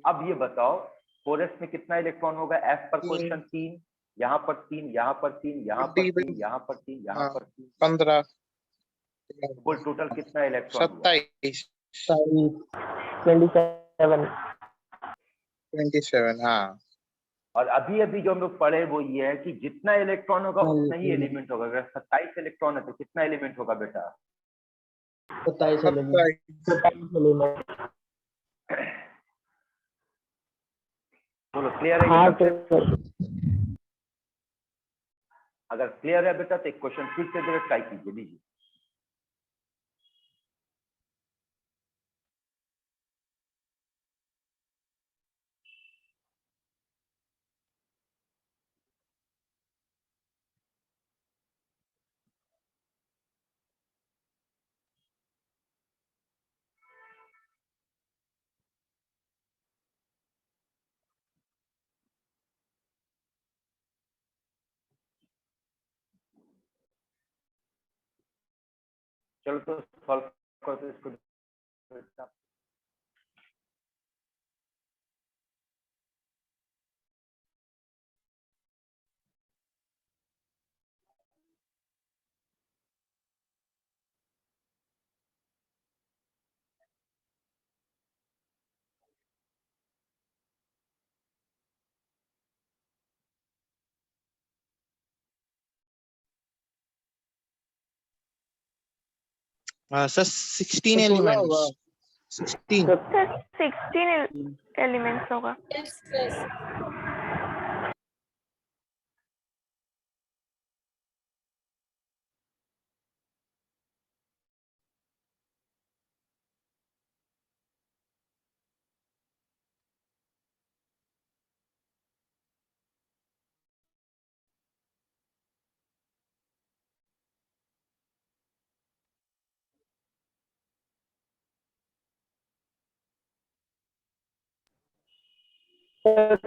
अब ये बताओ, 4s में कितना इलेक्ट्रॉन होगा? f पर क्वेश्चन 3, यहाँ पर 3, यहाँ पर 3, यहाँ पर 3, यहाँ पर 3, यहाँ पर 3, 15 कुल टोटल कितना इलेक्ट्रॉन हुआ? 27 27 27 हाँ। और अभी अभी जो हम लोग पढ़े वो ये है कि जितना इलेक्ट्रॉन होगा उतना ही एलिमेंट होगा। अगर 27 इलेक्ट्रॉन है तो कितना एलिमेंट होगा बेटा? 27 एलिमेंट। बोलो, क्लियर है ये हाँ कंसेप्ट? सर। अगर क्लियर है बेटा तो एक क्वेश्चन फिर से जरा ट्राई कीजिए, लीजिए। चलो तो सॉल्व करते इसको बेटा। सर 16 एलिमेंट्स 16 सर 16 एलिमेंट्स होगा। Yes, yes.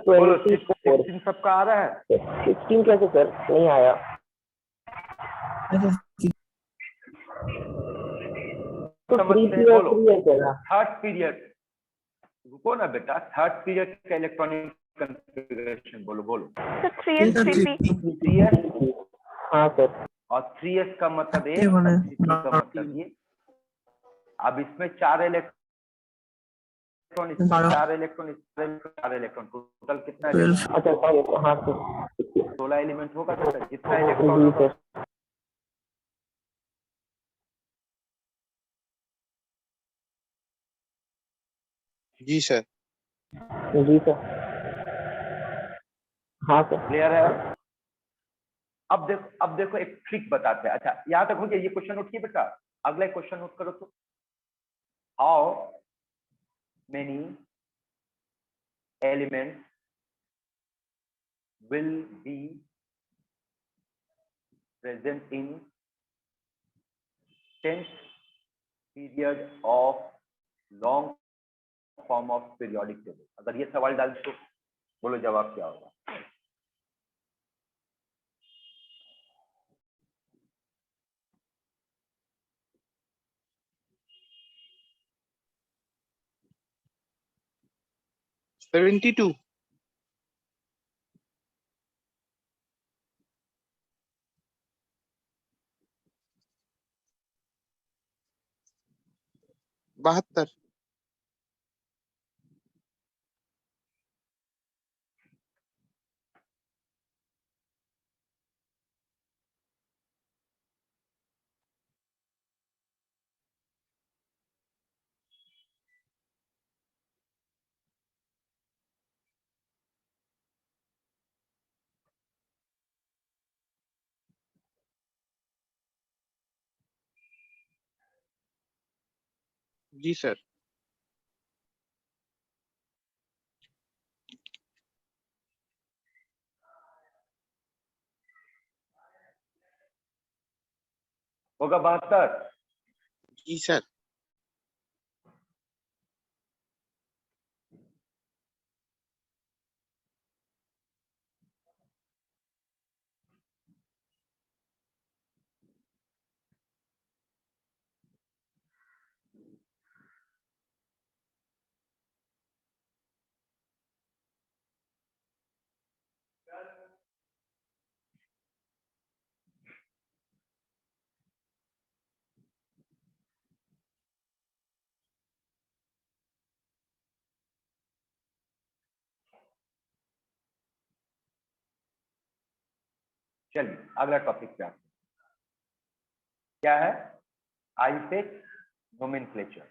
बोलो, 24 16 सबका आ रहा है? 16 कैसे सर? नहीं आया। तो समझते 3p हैं, और बोलो। 3 है क्या? थर्ड पीरियड, रुको ना बेटा, थर्ड पीरियड का इलेक्ट्रॉनिक कंफिगरेशन बोलो, बोलो। सर 3s 3p 3s हाँ सर। और 3s का मतलब 1 और 3p का मतलब ये। अब इसमें 4 इलेक्ट्रॉन, इसमें 4 इलेक्ट्रॉन, इसमें 4 इलेक्ट्रॉन, टोटल कितना इलेक्ट्रॉन? अच्छा सर। हाँ सर। 16 एलिमेंट होगा बेटा, जितना इलेक्ट्रॉन जी होगा। सर। जी सर। जी सर। हाँ सर। क्लियर है? अब देखो एक ट्रिक बताते हैं। अच्छा, यहाँ तक हो गया? ये क्वेश्चन नोट किए बेटा? अगला क्वेश्चन नोट करो तो। How many elements will be present in 10th period of long form of periodic table। अगर ये सवाल डाल तो बोलो जवाब क्या होगा। $72। $72। जी सर। होगा 72। जी सर। चलिए अगला टॉपिक पे आते हैं। क्या है? आईपेक्स नोमेनक्लेचर।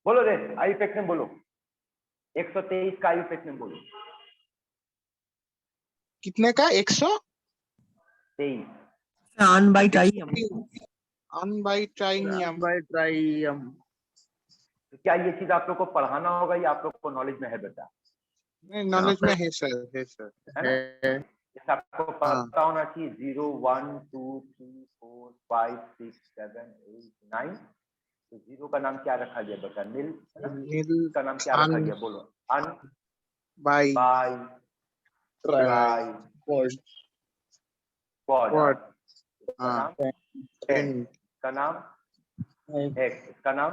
बोलो रे, आईपेक्स में बोलो। 123 का आईपेक्स में बोलो। कितने का? 23। अनबाइटाइम। अनबाइटाइनियम। अनबाइटाइम। तो क्या ये चीज आप लोग को पढ़ाना होगा या आप लोग को नॉलेज में है बेटा? नॉलेज में है सर, है सर। है ना? इस आपको पता होना चाहिए। 0 1 2 3 4 5 6 7 8 9। तो 0 का नाम क्या रखा गया बेटा? नील, है ना? नील का नाम क्या रखा गया? बोलो। Un bi bi tri quad. Quad. इसका हाँ। नाम टेन। का नाम हेक्स। इसका नाम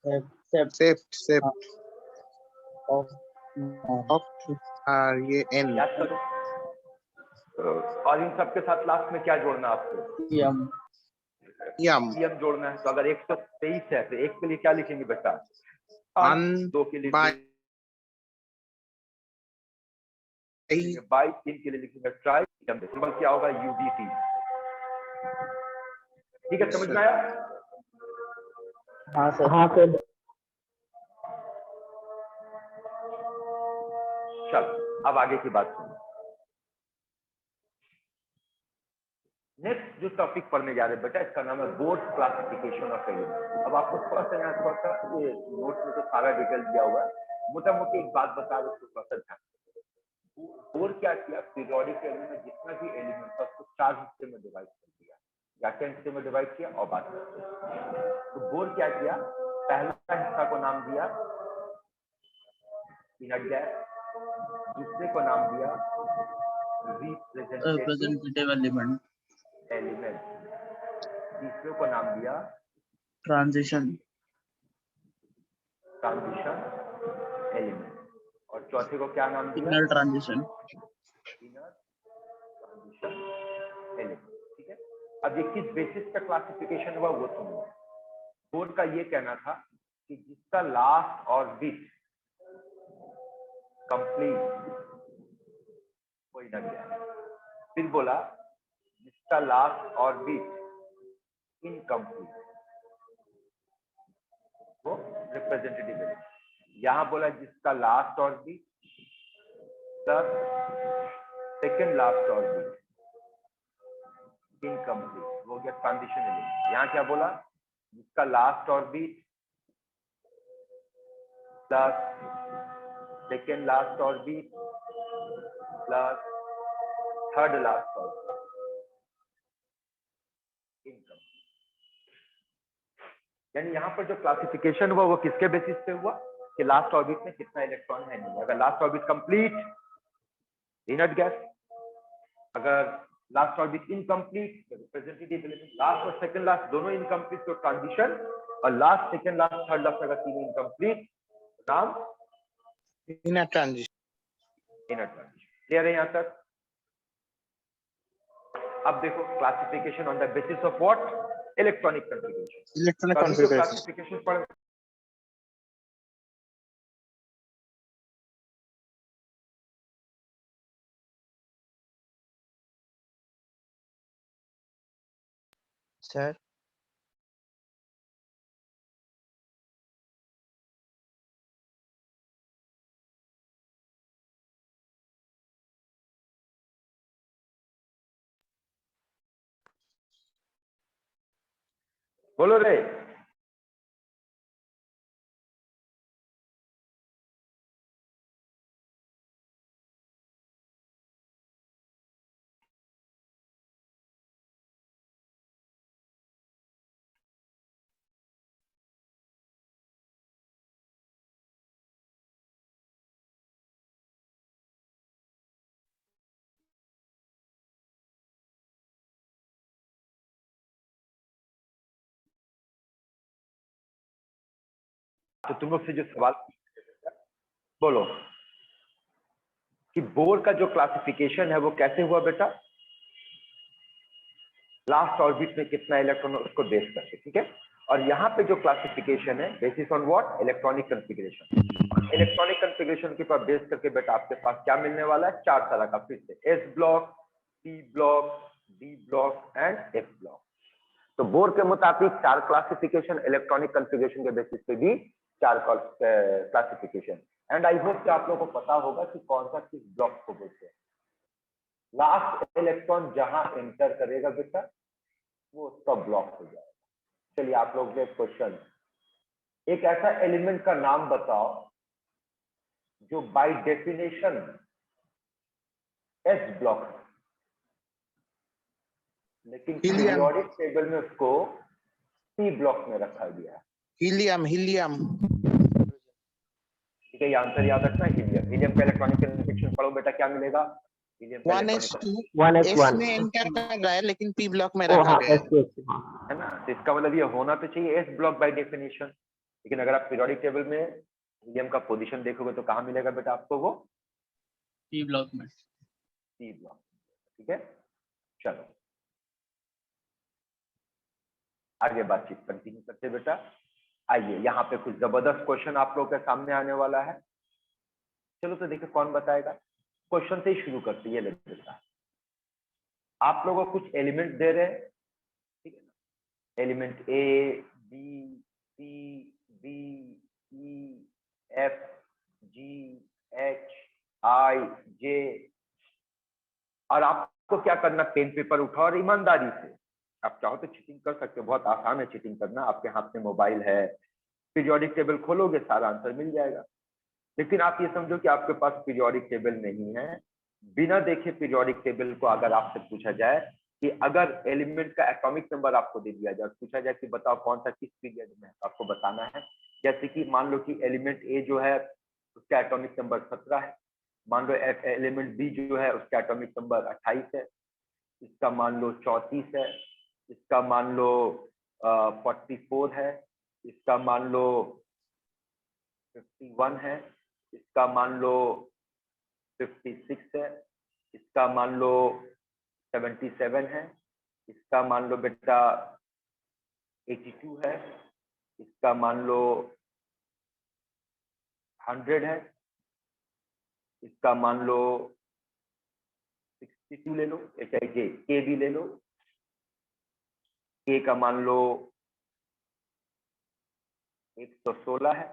सेप्ट। सेप्ट ये एन। याद करो। और इन सबके साथ लास्ट में क्या जोड़ना है आपको? यम। यम। यम जोड़ना है। तो अगर 123 है तो एक के लिए क्या लिखेंगे बेटा? अन दो के लिए बाई बाई, 3 के लिए लिखेंगे ट्राई। सिंबल क्या होगा? यूडीटी। ठीक है, समझ में आया? हाँ सर। हाँ सर। चल अब आगे की बात सुनो। नेक्स्ट जो टॉपिक पढ़ने जा रहे हैं बेटा, इसका नाम है बोर्ड क्लासिफिकेशन ऑफ एलिमेंट। अब आपको थोड़ा सा यहाँ थोड़ा सा ये नोट में तो सारा डिटेल दिया हुआ है। मोटा मोटी एक बात बता दो, उसको थोड़ा सा ध्यान। बोर्ड क्या किया? पीरियोडिक टेबल में जितना भी एलिमेंट था उसको 4 हिस्से में डिवाइड कर दिया, या 10 हिस्से में डिवाइड किया। और बात करते हैं तो बोर्ड क्या किया? पहला हिस्सा को नाम दिया पीनट गैस, दूसरे को नाम दिया रिप्रेजेंटेटिव एलिमेंट। तीसरे को नाम दिया ट्रांजिशन एलिमेंट, और चौथे को क्या नाम दिया? Signal transition element. ठीक है, अब ये किस बेसिस पे क्लासिफिकेशन हुआ वो सुनो। बोर्ड का ये कहना था कि जिसका लास्ट और बिट कंप्लीट कोई ना गया। फिर बोला जिसका लास्ट और बिट इनकम्प्लीट वो रिप्रेजेंटेटिव है। यहां बोला जिसका लास्ट और bit plus second last orbit incomplete, वो गया ट्रांजिशन एलिमेंट। यहाँ क्या बोला, जिसका last orbit plus second last orbit plus third last orbit incomplete. यानी यहाँ पर जो क्लासिफिकेशन हुआ वो किसके बेसिस पे हुआ कि लास्ट ऑर्बिट में कितना इलेक्ट्रॉन है नहीं। अगर last orbit complete inert gas, अगर last orbit incomplete representative element, last और सेकंड लास्ट दोनों इनकम्प्लीट तो ट्रांजिशन, और last second last third last अगर तीनों इनकम्प्लीट नाम inner transition. Inert transition. Clear है यहाँ तक? अब देखो classification on the basis of what, electronic configuration. Electronic configuration. Classification पढ़ सर बोलो रे। तो तुम लोग से जो सवाल बोलो कि बोर का जो क्लासिफिकेशन है वो कैसे हुआ बेटा, लास्ट ऑर्बिट में कितना इलेक्ट्रॉन उसको बेस करके, ठीक है। और यहाँ पे जो क्लासिफिकेशन है basis on what, electronic configuration. Electronic configuration के ऊपर बेस करके बेटा आपके पास क्या मिलने वाला है, चार तरह का, फिर से S block, P block, D block and F block. तो बोर के मुताबिक चार क्लासिफिकेशन, इलेक्ट्रॉनिक कॉन्फ़िगरेशन के बेसिस पे भी चार क्लासिफिकेशन। एंड आई होप कि आप लोगों को पता होगा कि कौन सा किस ब्लॉक को बोलते हैं। लास्ट इलेक्ट्रॉन जहां एंटर करेगा बेटा वो उसका ब्लॉक हो जाएगा। चलिए आप लोग के क्वेश्चन, एक ऐसा एलिमेंट का नाम बताओ जो बाय डेफिनेशन एस ब्लॉक है, लेकिन हीलियम। पीरियोडिक टेबल में उसको पी ब्लॉक में रखा गया है। हीलियम हीलियम ठीक है, ये आंसर याद रखना है, हीलियम। हीलियम का इलेक्ट्रॉनिक कन्फिग्रेशन पढ़ो बेटा, क्या मिलेगा, हीलियम का इलेक्ट्रॉनिक 1s1 में एंटर कर रहा है लेकिन पी ब्लॉक में ओ रखा हाँ गया है। s2 हाँ है ना। तो इसका मतलब ये होना तो चाहिए एस ब्लॉक बाय डेफिनेशन, लेकिन अगर आप पीरियोडिक टेबल में हीलियम का पोजीशन देखोगे तो कहाँ मिलेगा बेटा आपको, वो पी ब्लॉक में। P block. ठीक है, चलो आगे बातचीत कंटिन्यू करते बेटा। आइए यहाँ पे कुछ जबरदस्त क्वेश्चन आप लोगों के सामने आने वाला है। चलो तो देखिए कौन बताएगा, क्वेश्चन से ही शुरू करते हैं। ये ले बेटा, आप लोगों को कुछ एलिमेंट दे रहे हैं, ठीक है ना, element A B C D E F G H I J, और आपको क्या करना, पेन पेपर उठाओ और ईमानदारी से, आप चाहो तो चीटिंग कर सकते हो, बहुत आसान है चीटिंग करना। आपके हाथ में मोबाइल है, पीरियोडिक टेबल खोलोगे सारा आंसर मिल जाएगा। लेकिन आप ये समझो कि आपके पास पीरियोडिक टेबल नहीं है, बिना देखे पीरियोडिक टेबल को अगर आपसे पूछा जाए कि अगर एलिमेंट का एटॉमिक नंबर आपको दे दिया जाए, पूछा जाए कि बताओ कौन सा किस पीरियड में है, आपको बताना है। जैसे कि मान लो कि एलिमेंट ए जो है उसका एटॉमिक नंबर 17 है, मान लो एलिमेंट बी जो है उसका एटॉमिक नंबर 28 है, इसका मान लो 34 है, इसका मान लो 44 है, इसका मान लो 51 है, इसका मान लो 56 है, इसका मान लो 77 है, इसका मान लो बेटा 82 है, इसका मान लो 100 है, इसका मान लो 62 ले लो, के भी ले लो, के का मान लो 116 है,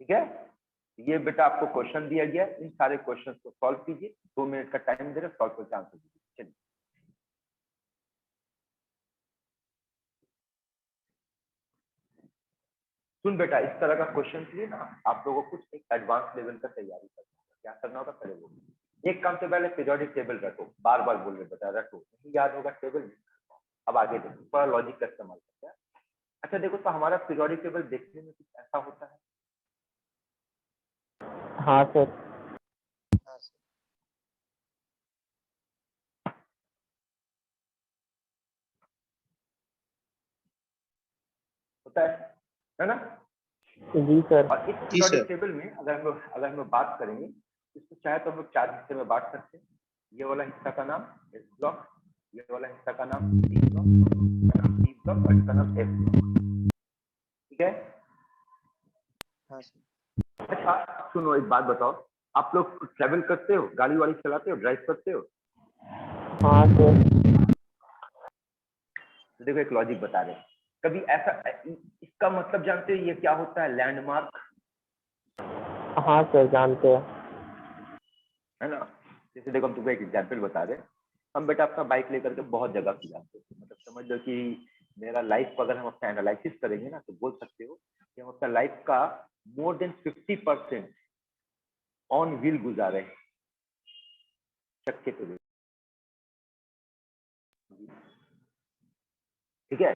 ठीक है। ये बेटा आपको क्वेश्चन दिया गया है, इन सारे क्वेश्चन को सॉल्व कीजिए, 2 मिनट का टाइम दे रहे, सॉल्व करके आंसर दीजिए। चलिए सुन बेटा, इस तरह का क्वेश्चन के लिए ना आप लोगों को कुछ एक एडवांस लेवल का तैयारी करना होगा। क्या करना होगा पहले वो एक काम से पहले पीरियोडिक टेबल रटो, बार बार बोल रहे बेटा रटो, नहीं याद होगा टेबल। अब आगे देखो, थोड़ा लॉजिक का इस्तेमाल करते हैं। अच्छा देखो, तो हमारा पीरियोडिक टेबल देखने में कुछ ऐसा होता है। हाँ सर। होता है ना? जी सर। और इस जी सर। पीरियोडिक टेबल में अगर हम बात करेंगे, इसको चाहे तो हम लोग 4 हिस्से में बांट सकते हैं। ये वाला हिस्सा का नाम एस ब्लॉक, ये वाला हिस्सा का नाम डी ब्लॉक, इसका नाम सी ब्लॉक और इसका नाम एफ ब्लॉक। ठीक है? हाँ सर। अच्छा सुनो, एक बात बताओ, आप लोग ट्रैवल करते हो, गाड़ी वाड़ी चलाते हो, ड्राइव करते हो? हाँ सर। तो देखो एक लॉजिक बता रहे, कभी ऐसा, इसका मतलब जानते हो ये क्या होता है? लैंडमार्क। हाँ सर जानते हैं। है ना? जैसे देखो हम तुमको एक एग्जांपल बता रहे, हम बेटा अपना बाइक लेकर के बहुत जगह पे जाते हैं, मतलब समझ लो कि मेरा लाइफ को अगर हम अपना एनालिसिस करेंगे ना, तो बोल सकते हो कि हम अपना लाइफ का मोर देन 50% ऑन व्हील गुजारे हैं, चक्के पे। ठीक है,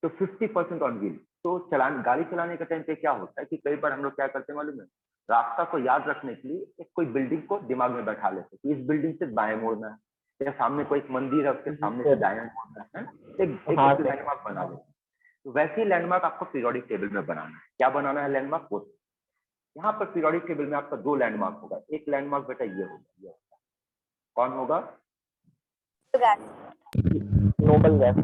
तो 50% ऑन व्हील। तो गाड़ी चलाने के टाइम पे क्या होता है कि कई बार हम लोग क्या करते हैं मालूम है, रास्ता को याद रखने के लिए एक कोई बिल्डिंग को दिमाग में बैठा लेते हैं कि इस बिल्डिंग से बाएं मोड़ना है, या सामने कोई एक मंदिर है उसके सामने से दाएं मोड़ना है, एक हाँ लैंडमार्क बना लेते हैं। तो वैसे ही लैंडमार्क आपको पीरियोडिक टेबल में बनाना है। क्या बनाना है लैंडमार्क? वो यहाँ पर पीरियोडिक टेबल में आपका 2 लैंडमार्क होगा। एक लैंडमार्क बेटा ये होगा, ये होगा, कौन होगा? Noble gas,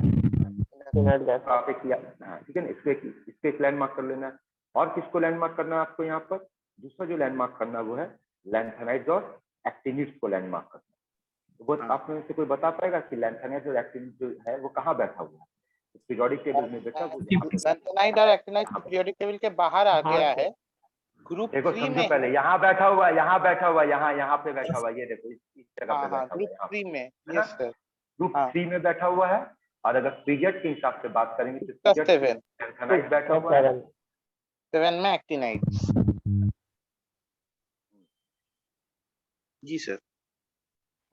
inert gas. तो आप एक ठीक है ना, इसको एक लैंडमार्क कर लेना है। और किसको लैंडमार्क करना है आपको? यहाँ पर दूसरा जो लैंडमार्क करना है वो है लैंथेनाइड्स और एक्टिनिड्स को लैंडमार्क करना है। तो वो आप में से कोई बता पाएगा कि लैंथेनाइड्स और एक्टिनिड्स जो है वो कहाँ बैठा हुआ है पीरियोडिक टेबल में? बेटा वो लैंथेनाइड और एक्टिनाइड पीरियोडिक टेबल के बाहर आ गया है। ग्रुप देखो 3 समझो में पहले, यहाँ बैठा हुआ, यहाँ बैठा हुआ, यहाँ पे बैठा हुआ, ये देखो इस जगह पे हाँ बैठा हुआ ग्रुप है, यहाँ 3 में। है ना? Yes sir. ग्रुप हाँ 3 में बैठा हुआ है। और अगर पीरियड के हिसाब से बात करेंगे तो प्लस पीरियड 7 लैंथेनाइड बैठा हुआ है। 7 में एक्टिनाइड। जी सर।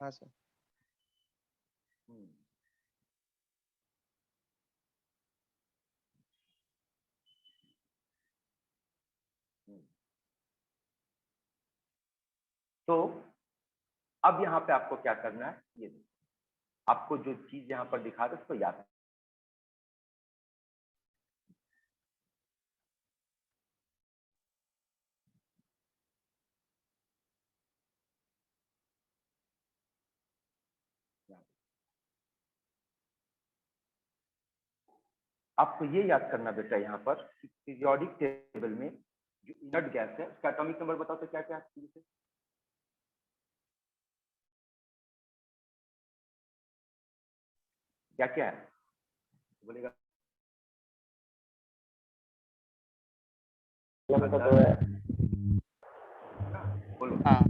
हाँ सर। तो अब यहाँ पे आपको क्या करना है, ये देखो, आपको जो चीज यहाँ पर दिखा दे उसको याद है। आपको ये याद करना बेटा यहाँ पर पीरियोडिक टेबल में जो इनर्ट गैस है उसका एटॉमिक नंबर बताओ तो क्या क्या है? क्या क्या है बोलेगा? बोलो। हाँ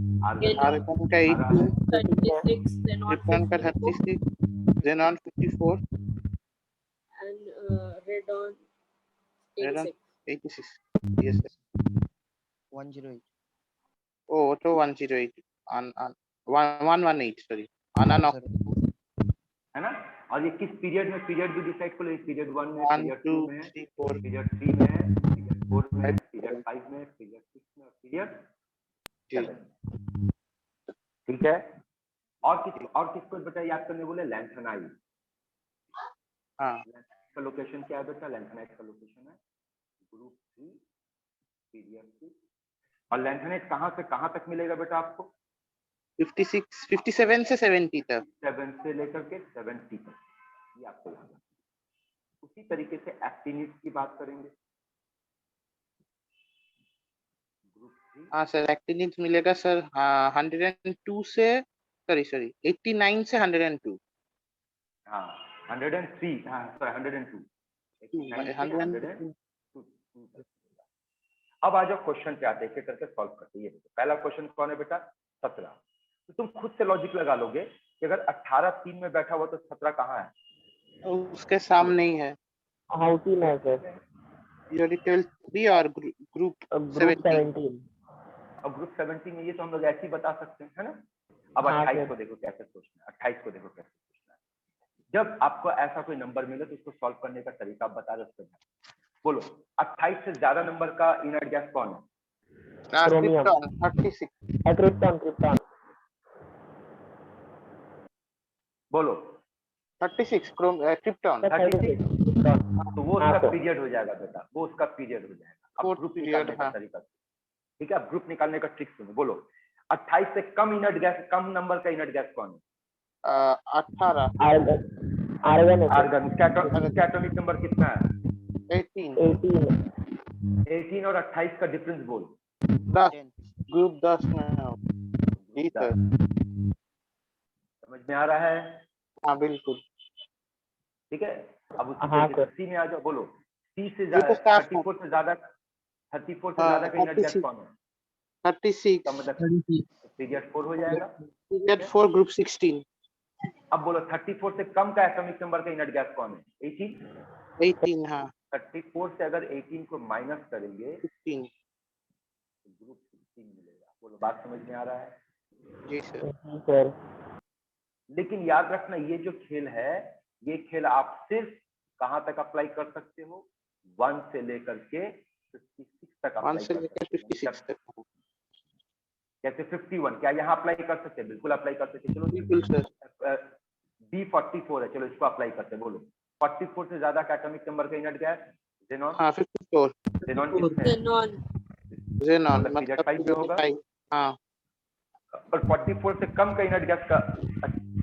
It- आर्गन का 18, 36, क्रिप्टॉन का 36, xenon 54, and radon radon 86. 86। Yes sir. 108। ओ वो तो 108 on 118 सॉरी अनऑक्ट है ना? और ये किस पीरियड में, पीरियड भी डिसाइड कर लो, पीरियड 1 में, 1 पीरियड 2 2 में, 3 4 पीरियड 3 में, पीरियड 4 में, पीरियड 5 में, पीरियड 6 में और पीरियड 7। ठीक है? और किसको बेटा याद करने बोले? लैंथेनाइड। हाँ का लोकेशन क्या है बेटा? लैंथेनाइड का लोकेशन है ग्रुप 3 पीरियड 6। और लैंथेनाइड कहाँ से कहाँ तक मिलेगा बेटा आपको? 56 57 से 70 तक। 7 से लेकर के 70 तक, ये आपको याद है। उसी तरीके से एक्टिनिड की बात करेंगे, ग्रुप 3। हाँ सर एक्टिनिड मिलेगा सर 102 से सॉरी 89 से 102। हाँ 103, हाँ सॉरी 102, 89 से 102। अब आ जाओ क्वेश्चन पे आते हैं, एक करके सॉल्व करते हैं। ये देखो पहला क्वेश्चन कौन है बेटा, 17। तो तुम खुद से लॉजिक लगा लोगे कि अगर 18 3 में बैठा हुआ तो 17 कहाँ है? उसके सामने ही है। हाँ उसी में है सर। यूनिट 3 और ग्रुप ग्रुप 17। 17। अब ग्रुप 17 में ये तो हम लोग ऐसे ही बता सकते हैं, है ना। अब हाँ 28 सर। को देखो कैसे सोचना है, 28 को देखो कैसे सोचना है। जब आपको ऐसा कोई नंबर मिले तो उसको सॉल्व करने का तरीका आप बता दो। बोलो 28 से ज्यादा नंबर का इनर्ट गैस कौन है? क्रोमियम। क्रिप्टॉन 36। Krypton krypton. बोलो 36 क्रिप्टॉन। 36। तो वो हाँ उसका सर। पीरियड हो जाएगा बेटा, वो उसका पीरियड हो जाएगा। अब Fourth ग्रुप period, निकालने का हाँ। तरीका, ठीक है। अब ग्रुप निकालने का ट्रिक सुनो। बोलो 28 से कम इनर्ट गैस, कम नंबर का इनर्ट गैस कौन है? 18। आर्गन। आर्गन है सर। आर्गन। उसका एटॉमिक नंबर कितना है? 18। 18 और 28 का डिफरेंस बोल। 10। ग्रुप 10 में हो। जी सर। समझ में आ रहा है? हाँ बिल्कुल। ठीक है। अब उसी हाँ तरीके सर। से सी में आ जाओ। बोलो सी से ये तो staff 34 से ज्यादा, 34 से हाँ, ज्यादा का इनर्ट गैस 36। कौन है? 36। का मतलब 36 पीरियड 4 हो जाएगा। Period 4 group 16। अब बोलो 34 से कम का एटॉमिक नंबर का इनर्ट गैस कौन है? 18। 18 हाँ 34 से अगर 18 को माइनस करेंगे 16। तो ग्रुप 16 मिलेगा। बोलो बात समझ में आ रहा है? जी सर। जी सर। लेकिन याद रखना ये जो खेल है, ये खेल आप सिर्फ कहां तक अप्लाई कर सकते हो? 1 से लेकर के 56 तक 1 अप्लाई से कर लेकर सकते हो। 56 तक। जैसे 51 क्या यहाँ अप्लाई कर सकते हैं? बिल्कुल अप्लाई कर सकते हैं। बिल्कुल सर। चलो B44 है, चलो इसको अप्लाई करते हैं। बोलो 44 से ज्यादा का एटॉमिक नंबर का इनर्ट गैस जेनॉन। हाँ 54। जेनॉन किसमें है? Xenon. जेनॉन मतलब पीरियड मतलब 5 में होगा। 5। हाँ और 44 से कम का इनर्ट गैस का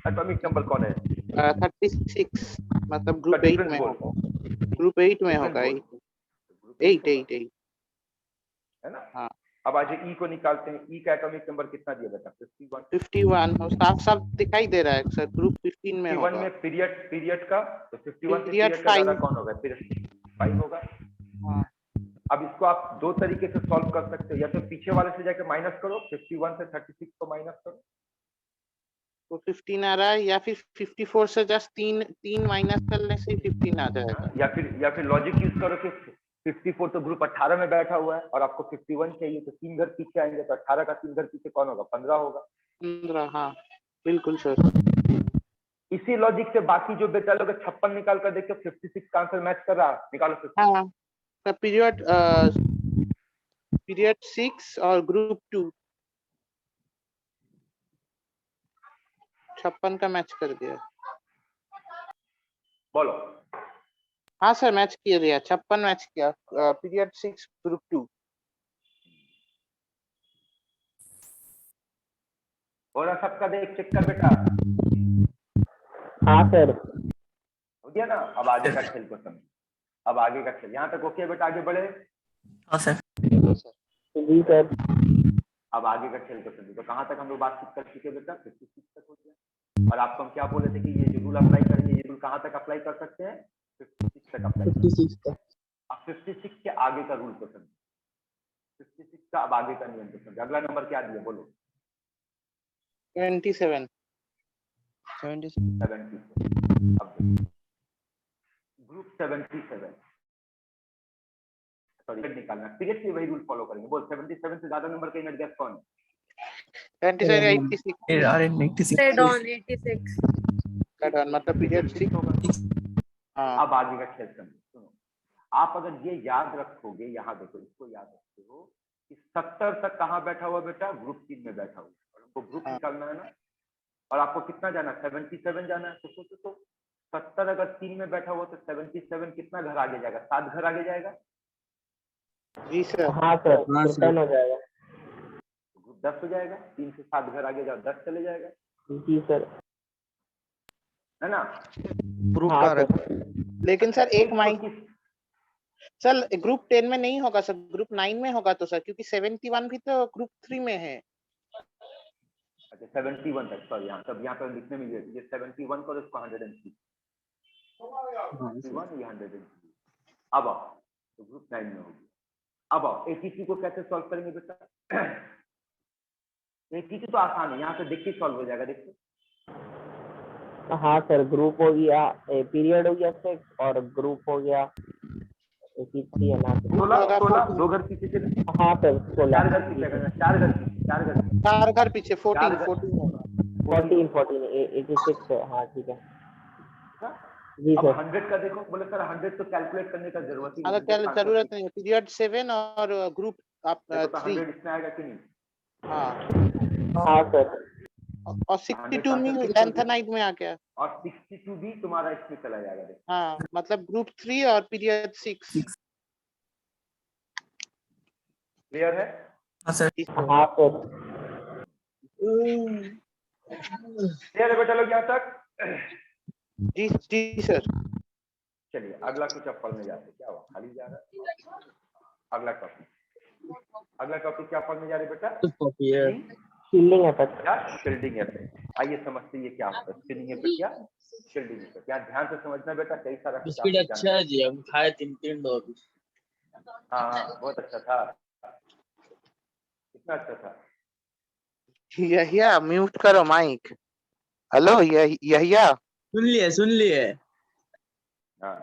एटॉमिक नंबर कौन है? 36 मतलब उसका ग्रुप 8 डिफरेंस में बोल। होगा। ग्रुप 8 में होगा। ग्रुप 8 8 8 8 है ना। हाँ। अब आज ई को निकालते हैं। ई का एटॉमिक नंबर कितना दिया बेटा? 51। 51 और साफ साफ दिखाई दे रहा है सर ग्रुप 15 में 51 होगा। में पीरियड का, तो 51 से पीरियड पीरियड का ज्यादा 5। कौन होगा? पीरियड 5 होगा। हाँ अब इसको आप दो तरीके से सॉल्व कर सकते हो, या तो पीछे वाले से जाकर माइनस करो, 51 से 36 को माइनस करो, तो 15 आ रहा है, या फिर 54 से जस्ट 3 माइनस करने से 15 आ जाएगा। या फिर लॉजिक यूज करो कि 54 तो ग्रुप 18 में बैठा हुआ है और आपको 51 चाहिए, तो 3 घर पीछे आएंगे, तो 18 का 3 घर पीछे कौन होगा? 15 होगा। 15 हाँ बिल्कुल सर। इसी लॉजिक से बाकी जो बेटा लोग 56 निकाल कर देखो 56 का आंसर मैच कर रहा है, निकालो 56। हाँ तो पीरियड 6 और ग्रुप 2 56 का मैच कर दिया। बोलो हाँ सर मैच किया गया, 56 मैच किया। Period 6 group 2। हो रहा सबका? देख चेक कर बेटा, हाँ सर। हो गया ना। अब आगे का खेल को समझ। अब आगे का खेल यहाँ तक ओके बेटा, आगे बढ़े। हाँ सर। जी सर। अब आगे का खेल को समझो। तो कहाँ तक हम लोग बातचीत कर चुके बेटा? 56 तक हो गया। और आपको हम क्या बोले थे कि ये जो रूल अप्लाई करेंगे, ये रूल कहाँ तक अप्लाई कर सकते हैं? 56 तक अप्लाई। 56 तक। अब 56 के आगे का रूल को समझो। 56 का अब आगे का नियम को समझो। अगला नंबर क्या दिया? बोलो 27। 77। अब ग्रुप 77 सॉरी निकालना, सीरियसली वही रूल फॉलो करेंगे। बोल 77 से ज्यादा नंबर का इनर्ट गैस कौन है? 27 86। Radon 86. मतलब पीरियड 6 होगा। हाँ। अब आगे का खेल समझो। सुनो, आप अगर ये याद रखोगे, यहाँ देखो इसको याद रखते हो कि 70 तक कहाँ बैठा हुआ बेटा? ग्रुप 3 में बैठा हुआ, और हमको ग्रुप हाँ। निकालना है ना। और आपको कितना जाना? 77 जाना है। तो सोचो तो 70 अगर 3 में बैठा हुआ तो 77 कितना घर आगे जाएगा? 7 घर आगे जाएगा। जी सर। हाँ सर। 10 हो जाएगा। ग्रुप 10 हो जाएगा। 3 से 7 घर आगे जाओ, 10 चले जाएगा, जी सर। है ना। हाँ सर। लेकिन सर एक माइन 121 सर ग्रुप 10 में नहीं होगा सर, ग्रुप 9 में होगा तो सर, क्योंकि 71 भी तो ग्रुप 3 में है। अच्छा 71 तक, सॉरी यहाँ सब यहाँ पर लिखने में ये 71 को इसको 103 1 ये 103। अब आओ तो ग्रुप 9 में होगी। अब आओ एटीसी को कैसे सॉल्व करेंगे बेटा? एटीसी तो आसान है, यहाँ से देख के सॉल्व हो जाएगा। देखो हाँ सर, ग्रुप हो गया, पीरियड हो गया 6 और ग्रुप हो गया 83 है ना। 16 2 घर पीछे चले। हाँ सर 4 16, घर पीछे करना, 4 घर पीछे, 4 घर पीछे। 4 घर पीछे 14 4 14 होगा। 14 86 है। हाँ ठीक है जी अब सर। 100 का देखो, बोले सर 100 तो कैलकुलेट करने का जरूरत ही अगर नहीं है। जरूरत नहीं है, पीरियड 7 और ग्रुप आप 3। 100 इसमें आएगा कि नहीं? हाँ हाँ सर। और 62 में लेंथनाइट में आ गया। और 62 भी तुम्हारा इसमें चला जाएगा। देखो हाँ मतलब ग्रुप 3 और पीरियड 6। क्लियर है? हाँ सर। हाँ सर। क्लियर है बेटा लोग यहाँ तक? जी जी सर। चलिए अगला कुछ अब पढ़ने जाते हैं। क्या हुआ, खाली जा रहा है? अगला टॉपिक क्या पढ़ने जा रहे बेटा? शील्डिंग है सर। क्या? Shielding effect. आइए समझते हैं ये क्या होता है शील्डिंग इफेक्ट या शील्डिंग इफेक्ट। यहाँ ध्यान से समझना बेटा, कई सारा स्पीड अच्छा है जी, हम खाए 3 डॉग। हाँ बहुत अच्छा था, कितना अच्छा था। यहिया म्यूट करो माइक। हेलो यहिया। सुन लिए। हाँ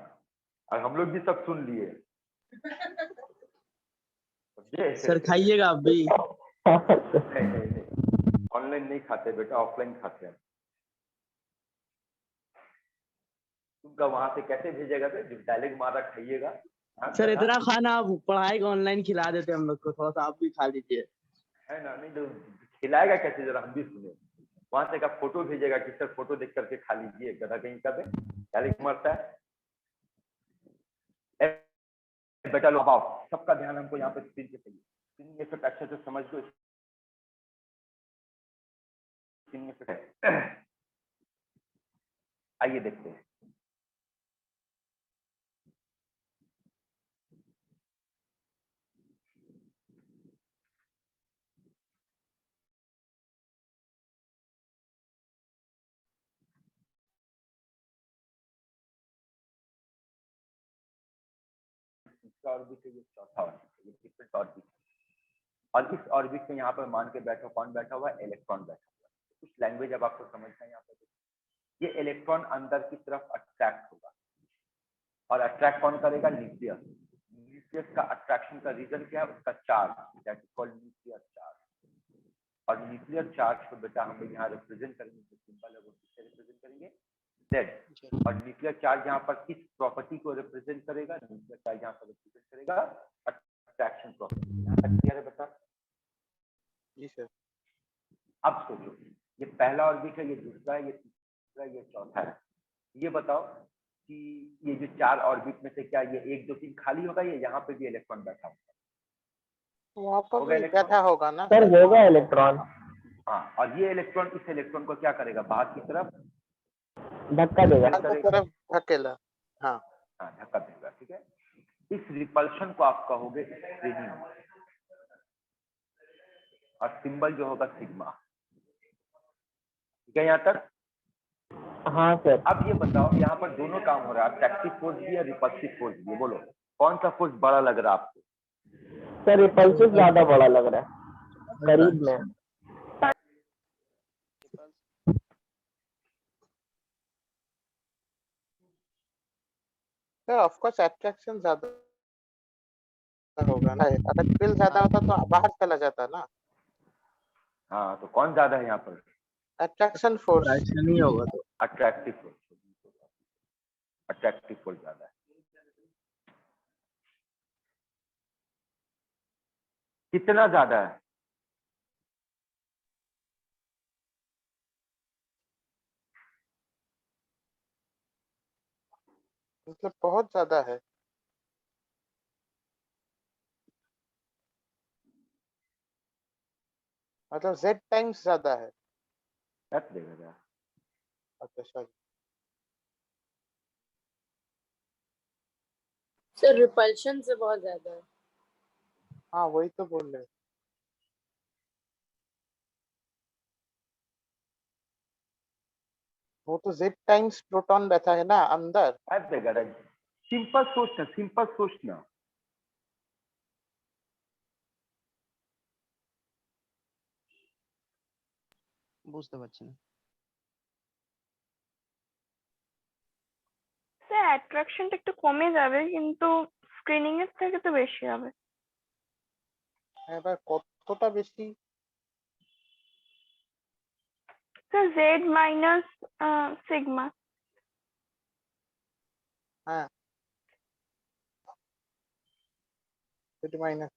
और हम लोग भी सब सुन लिए। सर खाइएगा आप भी। नहीं ऑनलाइन नहीं खाते बेटा, ऑफलाइन खाते हैं। तुमका वहां से कैसे भेजेगा बे, जो डायलेक्ट मारा खाइएगा? हाँ, सर बेटा? इतना खाना आप पढ़ाई का ऑनलाइन खिला देते हम लोग को, थोड़ा सा आप भी खा लीजिए। है ना, नहीं तो खिलाएगा कैसे, जरा हम भी सुने। वहां से का फोटो भेजेगा कि सर फोटो देख करके खा लीजिए, गधा कहीं का बे, डायलेक्ट मारता है। बेटा लो आओ, सबका ध्यान हमको यहाँ पे स्क्रीन पे चाहिए। स्क्रीन में सब अच्छे से समझ लो। स्क्रीन में है, आइए देखते हैं। ऑर्बिट है, ये चौथा ऑर्बिट, ये डिफरेंट ऑर्बिट। और इस ऑर्बिट में यहाँ पर मान के बैठो, कौन बैठा हुआ है? इलेक्ट्रॉन बैठा हुआ है। कुछ लैंग्वेज अब आपको समझना है यहाँ पर। ये इलेक्ट्रॉन अंदर की तरफ अट्रैक्ट होगा, और अट्रैक्ट कौन करेगा? न्यूक्लियस। न्यूक्लियस का अट्रैक्शन का रीजन क्या है? उसका charge, that is called nuclear charge. और न्यूक्लियर चार्ज को बेटा हम लोग यहाँ रिप्रेजेंट करेंगे, जो सिंबल है वो किससे रिप्रेजेंट करेंगे? Z। और न्यूक्लियर चार्ज यहाँ पर किस प्रॉपर्टी को रिप्रेजेंट करेगा? न्यूक्लियर चार्ज यहाँ पर रिप्रेजेंट करेगा अट्रैक्शन प्रॉपर्टी। यहाँ तक क्लियर है बेटा? जी सर। अब सोचो, ये पहला ऑर्बिट है, ये दूसरा है, ये तीसरा, ये चौथा है। ये बताओ कि ये जो 4 ऑर्बिट में से क्या ये 1 2 3 खाली होगा? ये यहाँ पे भी इलेक्ट्रॉन बैठा होगा, वहाँ पर होगा भी इलेक्ट्रॉन? बैठा होगा ना सर होगा इलेक्ट्रॉन। हाँ, और ये इलेक्ट्रॉन इस इलेक्ट्रॉन को क्या करेगा? बाहर की तरफ धक्का देगा। तरफ धकेला। हाँ हाँ धक्का देगा। ठीक है, इस रिपल्शन को आप कहोगे स्क्रीनिंग, और सिंबल जो होगा सिग्मा। ठीक है यहाँ तक? हाँ सर। अब ये बताओ, यहाँ पर दोनों काम हो रहा है, अट्रैक्टिव फोर्स भी है, रिपल्सिव फोर्स भी है। बोलो कौन सा फोर्स बड़ा लग रहा है आपको? सर रिपल्सिव ज्यादा बड़ा लग रहा है, करीब में। सर ऑफ कोर्स अट्रैक्शन ज्यादा होगा ना, अगर रिपेल ज्यादा होता तो बाहर चला जाता ना। हाँ तो कौन ज्यादा है यहाँ पर? Attraction force. ऐसा नहीं होगा तो अट्रैक्टिव फोर्स, अट्रैक्टिव फोर्स ज्यादा है। कितना ज्यादा है? मतलब बहुत ज्यादा है, मतलब Z टाइम्स ज्यादा है। रख देगा यार। अच्छा सॉरी सर रिपल्शन से बहुत ज्यादा है। हाँ वही तो बोल रहे हैं। वो तो Z टाइम्स प्रोटॉन बैठा है ना अंदर। रख देगा। सिंपल सोचना, सिंपल सोचना। বুঝতে পারছি না। স্যার অ্যাট্রাকশনটা একটু কমে যাবে কিন্তু স্ক্রিনিং এর থেকে তো বেশি হবে। এবার কতটা বেশি? Sir Z minus sigma. হ্যাঁ, এটা মাইনাস।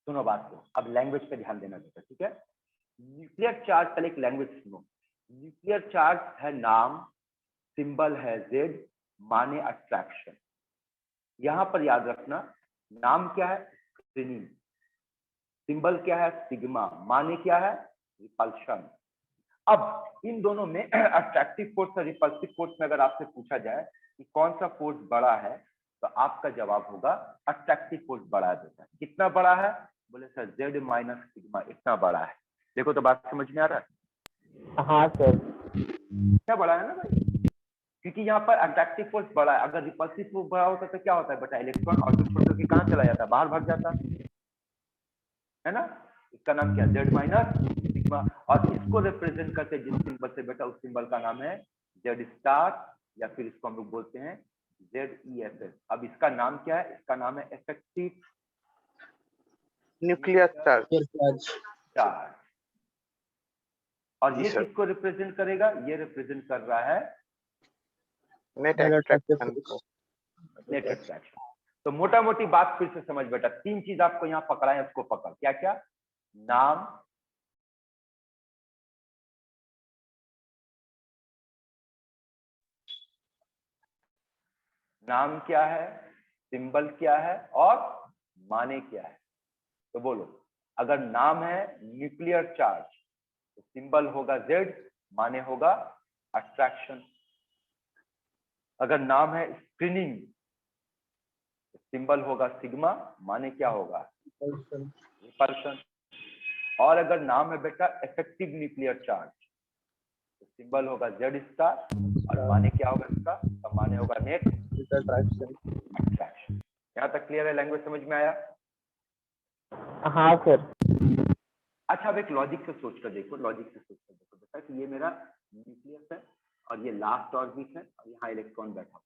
सुनो बात को, अब लैंग्वेज पे ध्यान देना बेटा, ठीक है। न्यूक्लियर चार्ज, पहले एक लैंग्वेज सुनो। न्यूक्लियर चार्ज है नाम, सिंबल है जेड, माने अट्रैक्शन। यहां पर याद रखना, नाम क्या है, स्क्रीनिंग, सिंबल क्या है, सिग्मा, माने क्या है, रिपल्शन। अब इन दोनों में अट्रैक्टिव फोर्स और रिपल्सिव फोर्स में अगर आपसे पूछा जाए कि कौन सा फोर्स बड़ा है, तो आपका जवाब होगा अट्रैक्टिव फोर्स बड़ा है बेटा। कितना बड़ा है, बोले सर जेड माइनस सिग्मा इतना बड़ा है। देखो तो बात समझ में आ रहा है? हाँ सर। क्या बड़ा है ना भाई, क्योंकि यहाँ पर अट्रैक्टिव फोर्स बड़ा है। अगर रिपल्सिव फोर्स बड़ा होता तो क्या होता है बेटा, इलेक्ट्रॉन ऑर्बिट छोड़ के कहाँ चला जाता, बाहर भाग जाता है ना। इसका नाम क्या, जेड माइनस सिग्मा। और इसको रिप्रेजेंट करते जिस सिंबल से बेटा, उस सिंबल का नाम है जेड स्टार, या फिर इसको हम लोग बोलते हैं ZESS। अब इसका नाम क्या है, इसका नाम है इफेक्टिव न्यूक्लियर चार्ज। चार्ज। और जी ये सर। किसको रिप्रेजेंट करेगा, ये रिप्रेजेंट कर रहा है नेट अट्रैक्शन को। Net attraction. तो मोटा मोटी बात फिर से समझ बेटा, तीन चीज आपको यहाँ पकड़ा है, उसको पकड़। क्या क्या, नाम, नाम क्या है, सिंबल क्या है, और माने क्या है। तो बोलो, अगर नाम है न्यूक्लियर चार्ज तो सिंबल होगा जेड, माने होगा अट्रैक्शन। अगर नाम है स्क्रीनिंग तो सिंबल होगा सिग्मा, माने क्या होगा, रिपल्शन। और अगर नाम है बेटा इफेक्टिव न्यूक्लियर चार्ज तो सिंबल होगा जेड स्टार, और माने क्या होगा इसका, तो माने होगा नेट अट्रैक्शन। यहाँ तक क्लियर है, लैंग्वेज समझ में आया? हाँ सर। अच्छा, अब एक लॉजिक से सोच कर देखो, लॉजिक से सोच कर देखो बेटा कि ये मेरा न्यूक्लियस है और ये लास्ट ऑर्बिट है और यहाँ इलेक्ट्रॉन बैठा हुआ है।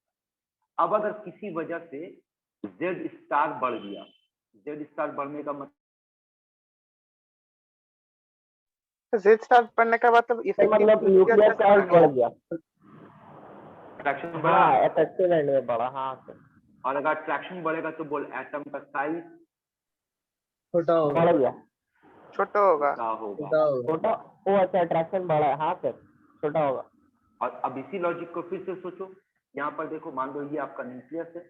अब अगर किसी वजह से जेड स्टार बढ़ गया, जेड स्टार बढ़ने का मतलब जेड स्टार पढ़ने का मतलब मतलब न्यूक्लियर चार्ज बढ़ गया। अट्रैक्शन बढ़ा। हाँ, इफेक्टिव एंड में बढ़ा। हाँ सर। और अगर अट्रैक्शन बढ़ेगा तो बोल एटम का साइज छोटा होगा। बढ़ गया। छोटा होगा। क्या होगा, छोटा। ओ अच्छा, अट्रैक्शन बढ़ा है। हाँ सर, छोटा होगा। और अब इसी लॉजिक को फिर से सोचो, यहाँ पर देखो, मान लो ये आपका न्यूक्लियस है,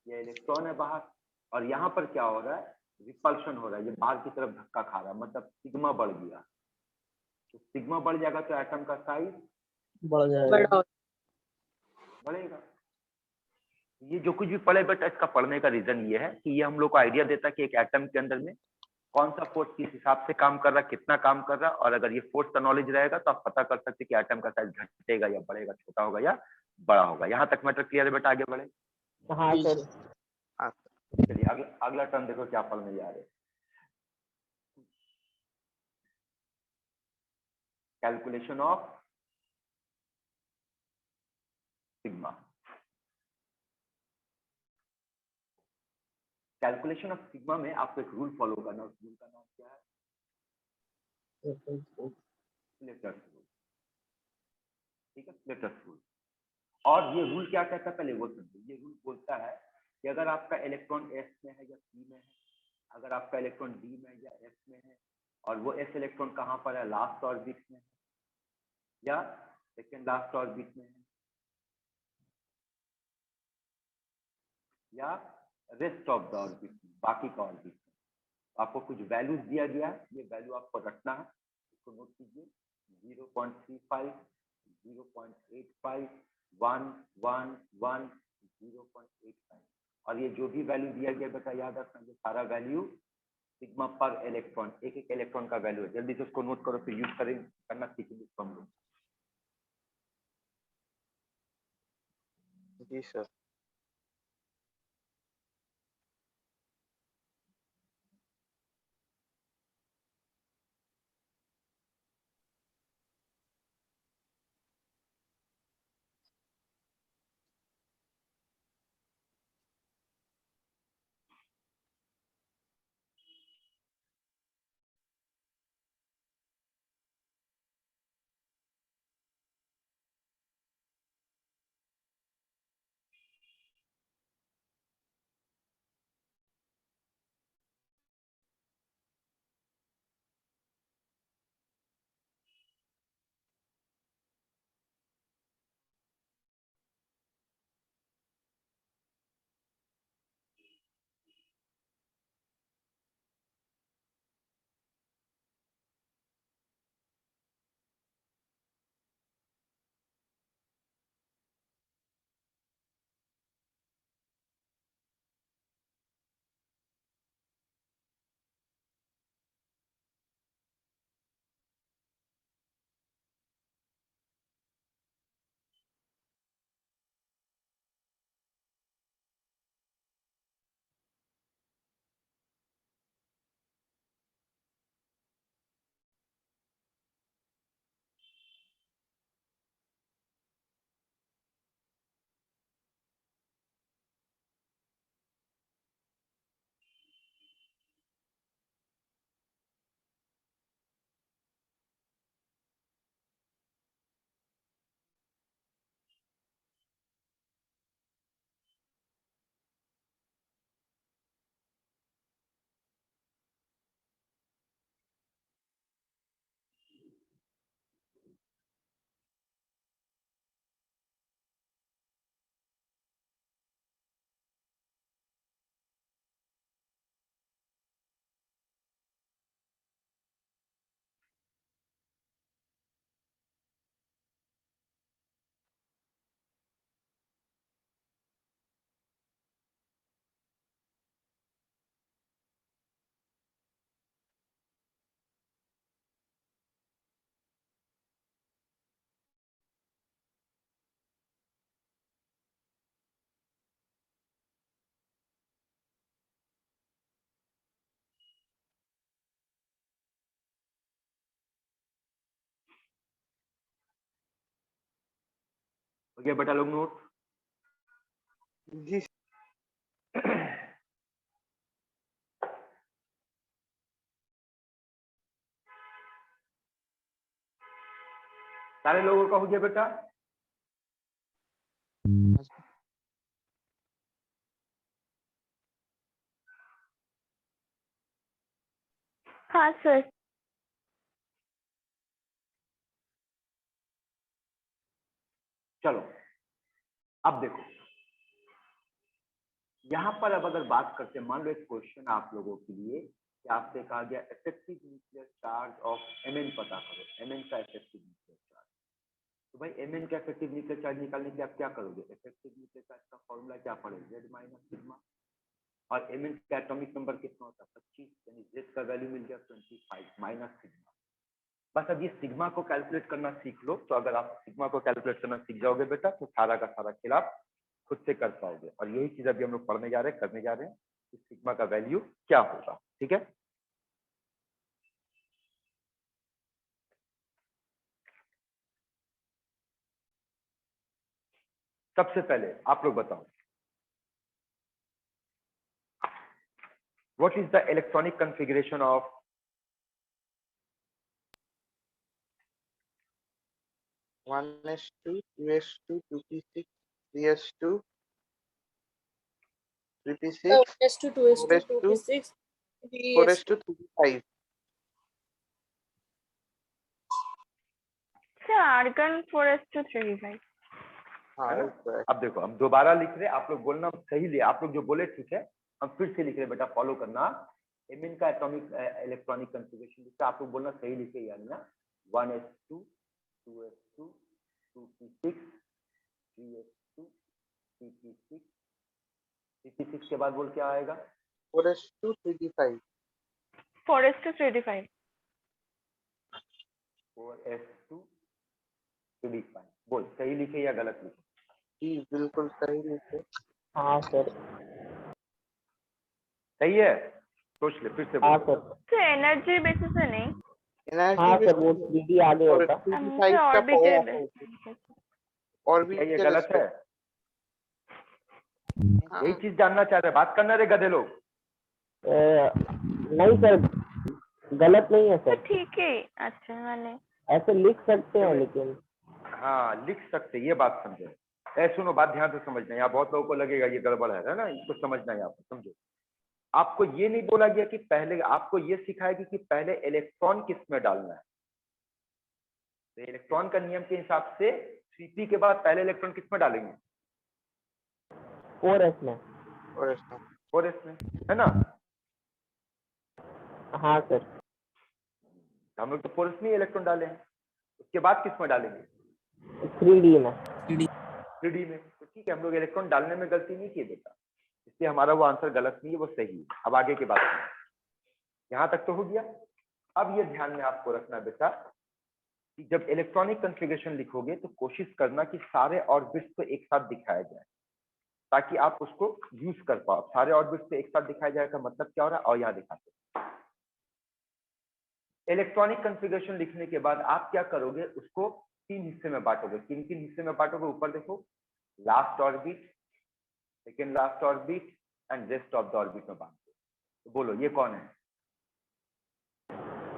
ये इलेक्ट्रॉन है बाहर, और यहाँ पर क्या हो रहा है, रिपल्शन हो रहा है, ये बाहर की तरफ धक्का खा रहा है, मतलब सिग्मा बढ़ गया। तो सिग्मा बढ़ जाएगा तो एटम का साइज बढ़ जाएगा। बढ़ेगा। ये जो कुछ भी पढ़े बेटा, इसका पढ़ने का रीजन ये है कि ये हम लोग को आइडिया देता है कि एक एटम के अंदर में कौन सा फोर्स किस हिसाब से काम कर रहा है, कितना काम कर रहा है। और अगर ये फोर्स का नॉलेज रहेगा तो आप पता कर सकते हैं कि एटम का साइज घटेगा या बढ़ेगा, छोटा होगा या बड़ा होगा। यहाँ तक मैटर क्लियर है बेटा, आगे बढ़े। हाँ सर। चलिए अगला टर्म देखो क्या पढ़ने जा रहे हैं। Calculation of sigma. Calculation of sigma में आपको एक रूल फॉलो करना, उस रूल का नाम क्या है, स्लेटर्स रूल। ठीक है, स्लेटर्स रूल। और ये रूल क्या कहता है पहले वो समझो। ये रूल बोलता है कि अगर आपका इलेक्ट्रॉन एस में है या सी में है, अगर आपका इलेक्ट्रॉन डी में या एस में है, और वो एस इलेक्ट्रॉन कहाँ पर है, लास्ट ऑर्बिट में है या सेकेंड लास्ट ऑर्बिट में है या रेस्ट ऑफ द ऑर्बिट में, बाकी का ऑर्बिट में, आपको कुछ वैल्यूज दिया गया है, ये वैल्यू आपको रखना है। इसको नोट कीजिए, 0.35, 0.85, 1, 1, 1, 0.85। और ये जो भी वैल्यू दिया गया बेटा, याद रखना ये सारा वैल्यू सिग्मा पर इलेक्ट्रॉन, एक एक इलेक्ट्रॉन का वैल्यू है। जल्दी से उसको नोट करो, फिर यूज करें करना सीखेंगे इसको हम लोग। जी सर। हो गया बेटा लोग नोट? जी सारे लोगों का हो गया बेटा? हाँ सर। चलो अब देखो, यहाँ पर अब अगर बात करते हैं, मान लो एक क्वेश्चन आप लोगों के लिए कि आपसे कहा गया effective nuclear charge of Mn पता करो, Mn का इफेक्टिव न्यूक्लियर चार्ज। तो भाई Mn का इफेक्टिव न्यूक्लियर चार्ज निकालने के लिए आप क्या करोगे? इफेक्टिव न्यूक्लियर चार्ज का फॉर्मूला क्या पड़ेगा? Z minus sigma. और Mn का एटॉमिक नंबर कितना होता है? 25, यानी Z का वैल्यू मिल गया 25 माइनस सिग्मा। बस अब ये सिग्मा को कैलकुलेट करना सीख लो। तो अगर आप सिग्मा को कैलकुलेट करना सीख जाओगे बेटा, तो सारा का सारा खेल आप खुद से कर पाओगे। और यही चीज अभी हम लोग पढ़ने जा रहे हैं, करने जा रहे हैं कि सिग्मा का वैल्यू क्या होगा। ठीक है, सबसे पहले आप लोग बताओ, what is the electronic configuration of 1s2, 2s2, 2p6, 3s2, 3p6, 1s2, 2s2, 4s2, 2p6, 4s2, 3s2. 3p5. Sir argon 4s2 3p5। हाँ है ना? correct. अब देखो, हम दोबारा लिख रहे हैं, आप लोग बोलना सही लिया, आप लोग जो बोले ठीक है, हम फिर से लिख रहे हैं बेटा, फॉलो करना। Mn का एटॉमिक इलेक्ट्रॉनिक कॉन्फ़िगरेशन लिखा, आप लोग बोलना सही लिखे, यानी ना 1s2, 2s2, 2p6, 3s2, 3p6 के बाद बोल क्या आएगा? 4s2, 3p5. 4:3D5। 4:3D5 बोल, सही लिखे या गलत लिखे? जी बिल्कुल सही लिखे। हाँ सर। सही है, सोच ले फिर से हाँ बोल। सर। तो एनर्जी बेसिस से नहीं, हाँ एनर्जी सर, वो 3D आगे होता। हमसे ऑर्बिटल बेसिस। क्या ये गलत है? यही चीज जानना चाह रहे, बात करना रे गधे लोग। नहीं सर, गलत नहीं है तो सर, ठीक है, अच्छा मैंने ऐसे लिख सकते हैं लेकिन। हाँ लिख सकते, ये बात समझो। ऐ सुनो, बात ध्यान से समझना, यहाँ बहुत लोगों को लगेगा ये गड़बड़ है ना, इसको समझना है आपको, समझो। आपको ये नहीं बोला गया कि पहले, आपको ये सिखाया गया कि पहले इलेक्ट्रॉन किस में डालना है। तो इलेक्ट्रॉन का नियम के हिसाब से 3p के बाद पहले इलेक्ट्रॉन किस में डालेंगे? 4s में। 4s में, है ना? हाँ सर। हम लोग तो 4s में इलेक्ट्रॉन डाले हैं, उसके बाद किस में डालेंगे? 3D में। 3d में। तो ठीक है, हम लोग इलेक्ट्रॉन डालने में गलती नहीं किए बेटा, इसलिए हमारा वो आंसर गलत नहीं है, वो सही है। अब आगे की बात है, यहाँ तक तो हो गया। अब ये ध्यान में आपको रखना बेटा कि जब इलेक्ट्रॉनिक कॉन्फ़िगरेशन लिखोगे तो कोशिश करना कि सारे ऑर्बिट्स को एक साथ दिखाया जाए, ताकि आप उसको यूज कर पाओ। सारे ऑर्बिट्स को एक साथ दिखाया जाए का मतलब क्या हो रहा है, और यहाँ दिखाते हैं। इलेक्ट्रॉनिक कॉन्फ़िगरेशन लिखने के बाद आप क्या करोगे, उसको 3 हिस्से में बांटोगे। किन किन हिस्से में बांटोगे? ऊपर देखो, last orbit, second last orbit and rest of the orbit में बांटो। तो बोलो ये कौन है?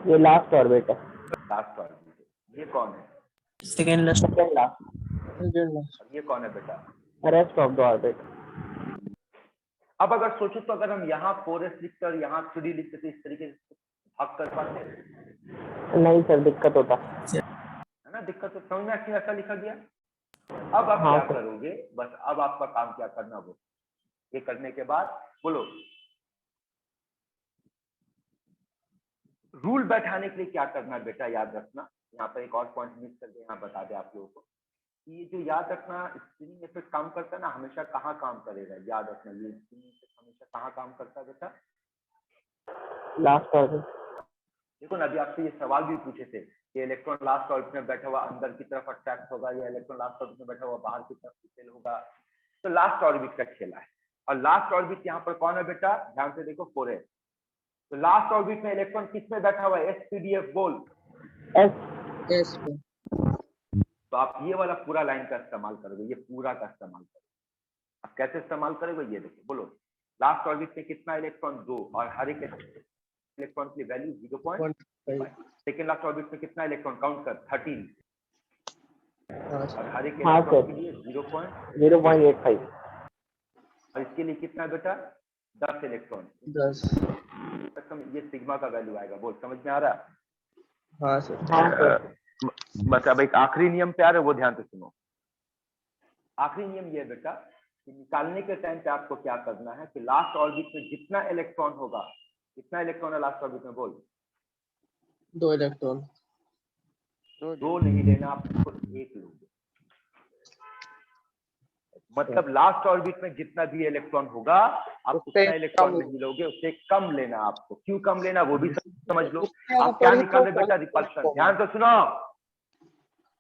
ये लास्ट ऑर्बिट है। लास्ट ऑर्बिट है। ये कौन है? Second last. ये कौन है बेटा? Rest of the orbit. अब अगर सोचो तो अगर हम यहाँ 4s लिखते और यहाँ 3d लिखते तो इस तरीके से भाग कर पाते? नहीं सर, दिक्कत होता है ना, दिक्कत तो समझ में क्यों ऐसा लिखा गया। अब आप हाँ क्या सर। करोगे, बस अब आपका काम क्या करना, वो ये करने के बाद बोलो रूल बैठाने के लिए क्या करना है बेटा, याद रखना। यहाँ पर एक और पॉइंट मिस करके यहाँ बता दे आप लोगों को, ये जो याद रखना स्क्रीनिंग इफेक्ट काम करता है ना, हमेशा कहाँ काम करेगा, याद रखना। ये स्क्रीनिंग इफेक्ट हमेशा कहाँ काम करता है बेटा? Last orbit. देखो ना, अभी आपसे ये सवाल भी पूछे थे कि इलेक्ट्रॉन लास्ट ऑर्बिट में बैठा हुआ अंदर की तरफ अट्रैक्ट होगा या इलेक्ट्रॉन लास्ट ऑर्बिट में बैठा हुआ बाहर की तरफ रिपेल होगा। तो लास्ट ऑर्बिट का खेला है, और लास्ट ऑर्बिट यहाँ पर कौन है बेटा, ध्यान से देखो, 4s। तो लास्ट ऑर्बिट में इलेक्ट्रॉन किस में बैठा हुआ है? sp_df बोल। एस। तो आप ये वाला पूरा लाइन का इस्तेमाल करोगे, ये पूरा का इस्तेमाल करोगे। आप कैसे इस्तेमाल करोगे ये देखो, बोलो लास्ट ऑर्बिट में कितना इलेक्ट्रॉन? 2, और हर एक इलेक्ट्रॉन की वैल्यू 0.5। सेकेंड लास्ट ऑर्बिट में कितना इलेक्ट्रॉन? काउंट कर, 13, और हर एक इलेक्ट्रॉन के लिए 0.85। और इसके लिए कितना बेटा? 10 इलेक्ट्रॉन। 10। ये सिग्मा का वैल्यू आएगा। बोल, समझ में आ रहा है? हाँ सर। हाँ सर। बस अब एक आखिरी नियम पे आ रहा है, वो ध्यान से सुनो। आखिरी नियम ये है बेटा कि निकालने के टाइम पे आपको क्या करना है कि लास्ट ऑर्बिट में जितना इलेक्ट्रॉन होगा, कितना इलेक्ट्रॉन है लास्ट ऑर्बिट में? बोल। 2 इलेक्ट्रॉन। 2 नहीं लेना, आप उसको 1 लोगे। मतलब लास्ट ऑर्बिट में जितना भी इलेक्ट्रॉन होगा, आप उतना इलेक्ट्रॉन नहीं लोगे, उससे कम लेना आपको। क्यों कम लेना वो भी समझ लो। आप क्या निकाल रहे बेटा? रिपल्शन। ध्यान से सुनो,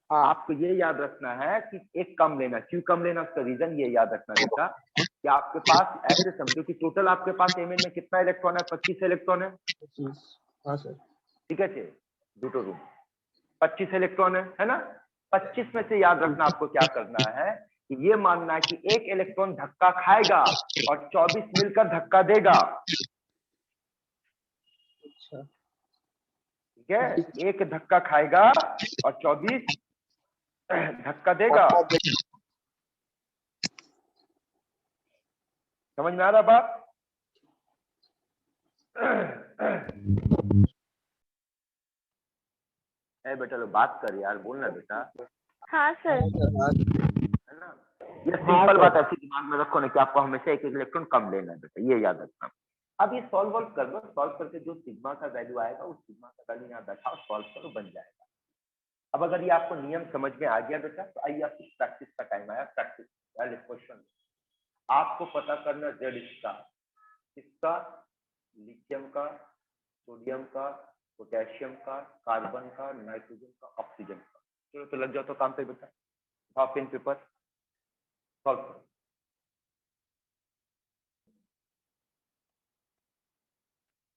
आपको ये याद रखना है कि एक कम लेना। क्यों कम लेना, उसका रीजन ये याद रखना बेटा कि आपके पास, ऐसे समझो कि टोटल आपके पास एमएन में कितना इलेक्ट्रॉन है? 25 इलेक्ट्रॉन है। हाँ सर। ठीक है चे, दूटो रूम 25 इलेक्ट्रॉन है ना? 25 में से याद रखना आपको क्या करना है कि ये मानना है कि एक इलेक्ट्रॉन धक्का खाएगा और 24 मिलकर धक्का देगा। ठीक है, एक धक्का खाएगा और 24 धक्का देगा। समझ में आ रहा बात? ए बेटा लो बात कर यार, बोलना बेटा। हाँ सर। है ना, ये सिंपल बात ऐसी दिमाग में रखो ना कि आपको हमेशा एक इलेक्ट्रॉन कम लेना है बेटा, ये याद रखना। अब ये सॉल्व कर लो, सॉल्व करके जो सिग्मा का वैल्यू आएगा उस सिग्मा का वैल्यू यहाँ बैठाओ, सॉल्व करो, बन जाएगा। अब अगर ये आपको नियम समझ में आ गया बेटा, तो आइए आपकी प्रैक्टिस का टाइम आया। प्रैक्टिस पहले क्वेश्चन आपको पता करना, जेड स्टार किसका? लिथियम का सोडियम का, पोटेशियम का, कार्बन का, नाइट्रोजन का, ऑक्सीजन का। चलो तो लग जाओ तो काम पे बेटा, उठाओ पेन पेपर, सॉल्व करो।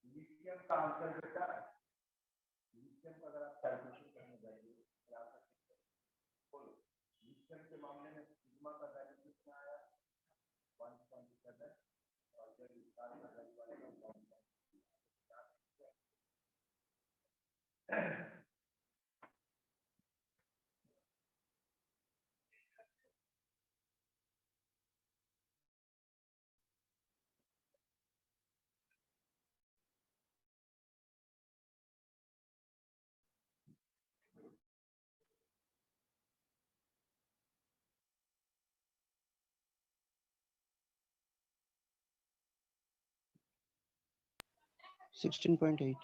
लिथियम का आंसर बेटा, लिथियम का अगर आप कैलकुलेशन करने जाएंगे तो आप बोलो लिथियम के मामले में सिग्मा का वैल्यू कितना आया, 1.7, और जब इसका वैल्यू आएगा 1.7। Sixteen point eight.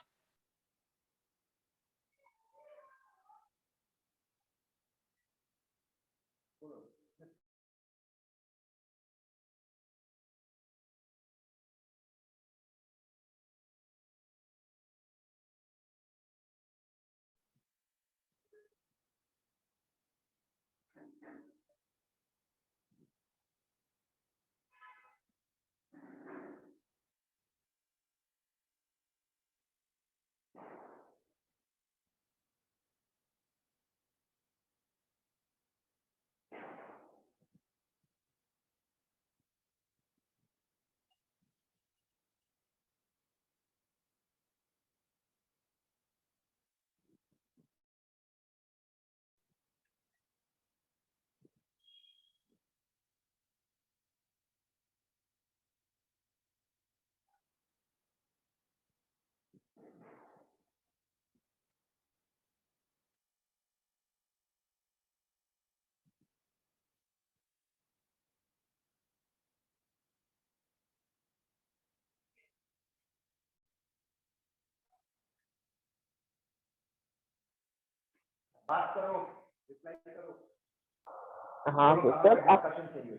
बात करो, रिप्लाई करो। हाँ सर आप डिस्कशन चाहिए,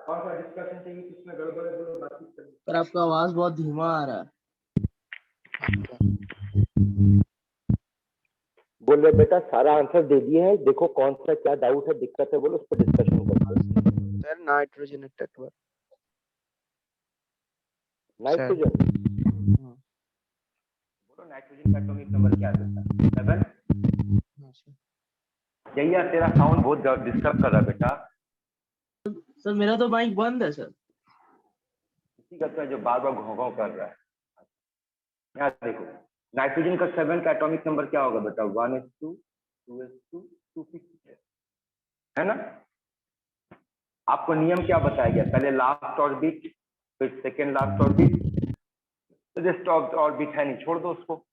कौन सा डिस्कशन चाहिए, किसमें गड़बड़ है बोलो, बातचीत करें। पर आपका आवाज बहुत धीमा आ रहा है। बोल रहे बेटा सारा आंसर दे दिए हैं, देखो कौन सा क्या डाउट है, दिक्कत है बोलो, उस पर डिस्कशन करते हैं। Sir nitrogen atomic number. Nitrogen बोलो, नाइट्रोजन का एटॉमिक नंबर क्या है बेटा? 7। जैया तेरा साउंड बहुत डिस्टर्ब कर रहा है बेटा। सर मेरा तो माइक बंद है सर। किसी का तो है जो बार बार घों घों कर रहा है। यहाँ देखो, नाइट्रोजन का 7 का एटॉमिक नंबर क्या होगा बेटा? 1s2 2s2 2p6 है ना। आपको नियम क्या बताया गया? पहले लास्ट ऑर्बिट, फिर second last orbit, just orbit है नहीं, छोड़ दो उसको।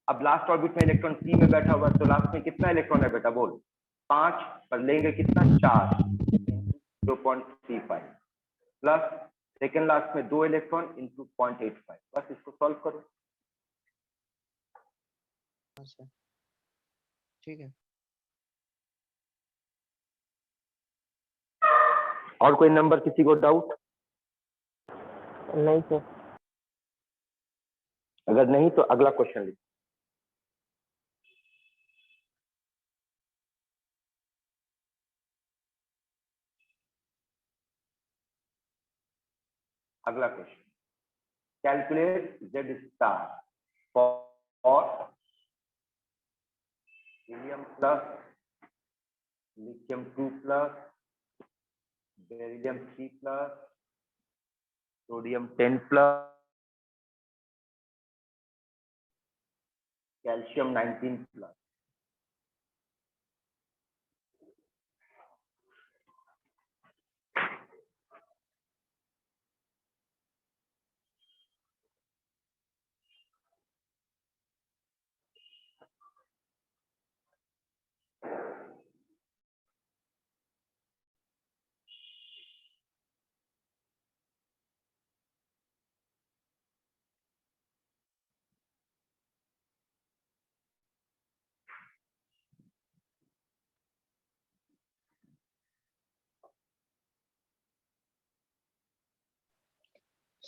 अब लास्ट ऑर्बिट में इलेक्ट्रॉन सी में बैठा हुआ है, तो लास्ट में कितना इलेक्ट्रॉन है बेटा? बोल। 5 पर लेंगे कितना? 4 0.35 प्लस सेकेंड लास्ट में 2 इलेक्ट्रॉन इंटू 0.85। बस इसको सॉल्व करो। ठीक है। और कोई नंबर किसी को डाउट? नहीं सर। अगर नहीं तो अगला क्वेश्चन लिखो। अगला question, calculate Z star for helium plus, lithium 2 plus, beryllium 3 plus, sodium 10 plus, calcium 19 plus.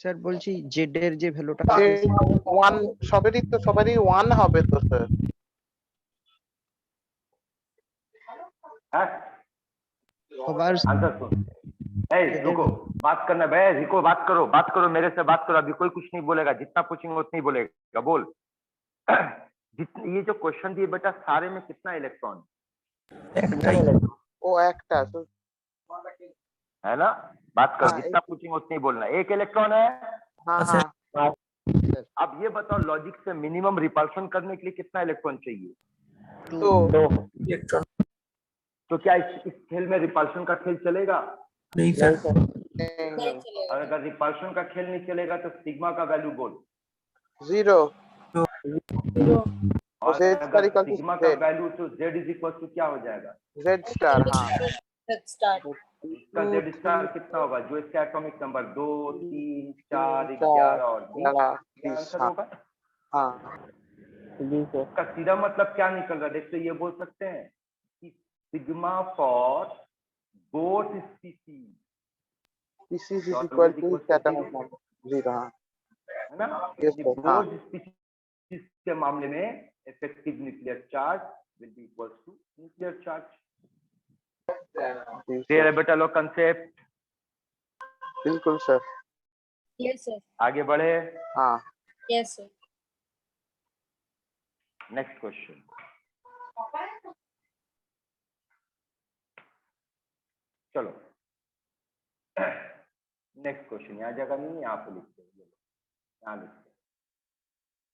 Sir বলছি জেড এর যে ভ্যালুটা যে ওয়ান সবারই ওয়ান হবে তো স্যার। हाँ সবার आंसर सुन ए रुको बात करना बे रिको बात करो मेरे से बात करो अभी कोई कुछ नहीं बोलेगा जितना पूछेंगे उतना ही बोलेगा बोल ये जो क्वेश्चन दिए बेटा सारे में कितना इलेक्ट्रॉन ও একটা তো है ना बात करो हाँ, जितना पूछेंगे उतना ही बोलना एक इलेक्ट्रॉन है হ্যাঁ হ্যাঁ अब ये बताओ लॉजिक से मिनिमम रिपल्शन करने के लिए कितना इलेक्ट्रॉन चाहिए तो 2 तो क्या इस खेल में रिपल्शन का खेल चलेगा नहीं सर नहीं चलेगा और अगर रिपल्शन का खेल नहीं चलेगा तो सिग्मा का वैल्यू बोल जीरो और Z का अगर equal to सिग्मा का Z. वैल्यू तो z इज इक्वल टू क्या हो जाएगा जेड स्टार हाँ स्टार्ट इसका z स्टार कितना होगा जो इसका एटॉमिक नंबर 2 3 4 चार, 11 और 20 11, क्या 20, आंसर हाँ। होगा हाँ जी सर इसका सीधा मतलब क्या निकल रहा है देखते ये बोल सकते हैं कि sigma for both species this is equal to atomic number zero हाँ है ना Yes, sir. हाँ। बोथ स्पीसीज के मामले में effective nuclear charge will be equal to nuclear charge जी, क्लियर है sir. बेटा लोग कंसेप्ट बिल्कुल सर यस सर आगे बढ़े हाँ यस सर नेक्स्ट क्वेश्चन चलो नेक्स्ट क्वेश्चन यहाँ जगह नहीं है यहाँ पे लिखते हैं यहाँ लिखते हैं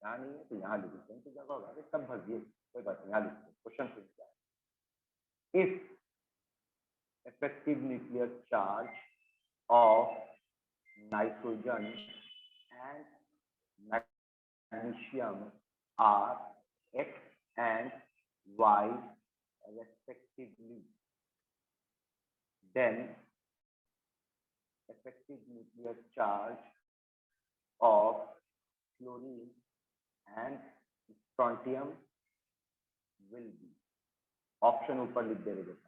यहाँ नहीं है तो यहाँ लिखते हैं तो जगह होगा अरे सब भर दिए कोई बात नहीं यहाँ लिखते हैं क्वेश्चन फिर क्या है if effective nuclear charge of nitrogen and magnesium are X and Y respectively, then effective nuclear charge of fluorine and strontium will be option ऊपर लिख दे रहे बेटा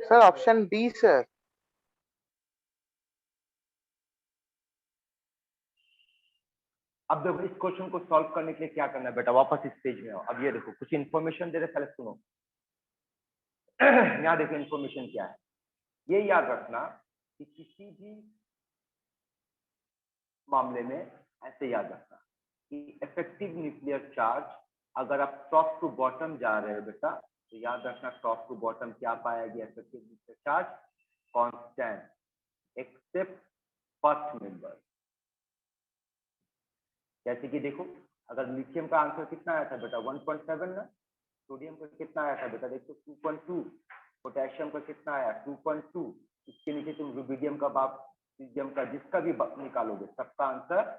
सर ऑप्शन डी सर अब देखो इस क्वेश्चन को सॉल्व करने के लिए क्या करना है बेटा वापस इस पेज में आओ अब ये देखो कुछ इन्फॉर्मेशन दे रहे पहले सुनो यहाँ देखो इन्फॉर्मेशन क्या है ये याद रखना कि किसी भी मामले में ऐसे याद रखना कि इफेक्टिव न्यूक्लियर चार्ज अगर आप टॉप टू बॉटम जा रहे हो बेटा तो याद रखना टॉप टू बॉटम क्या पाया गया effective nuclear charge constant accept first member जैसे कि देखो अगर लिथियम का आंसर कितना आया था बेटा 1.7 ना सोडियम का कितना आया था बेटा देखो 2.2 पोटेशियम का कितना आया 2.2 इसके नीचे तुम रुबिडियम का सीजियम का जिसका भी निकालोगे सबका आंसर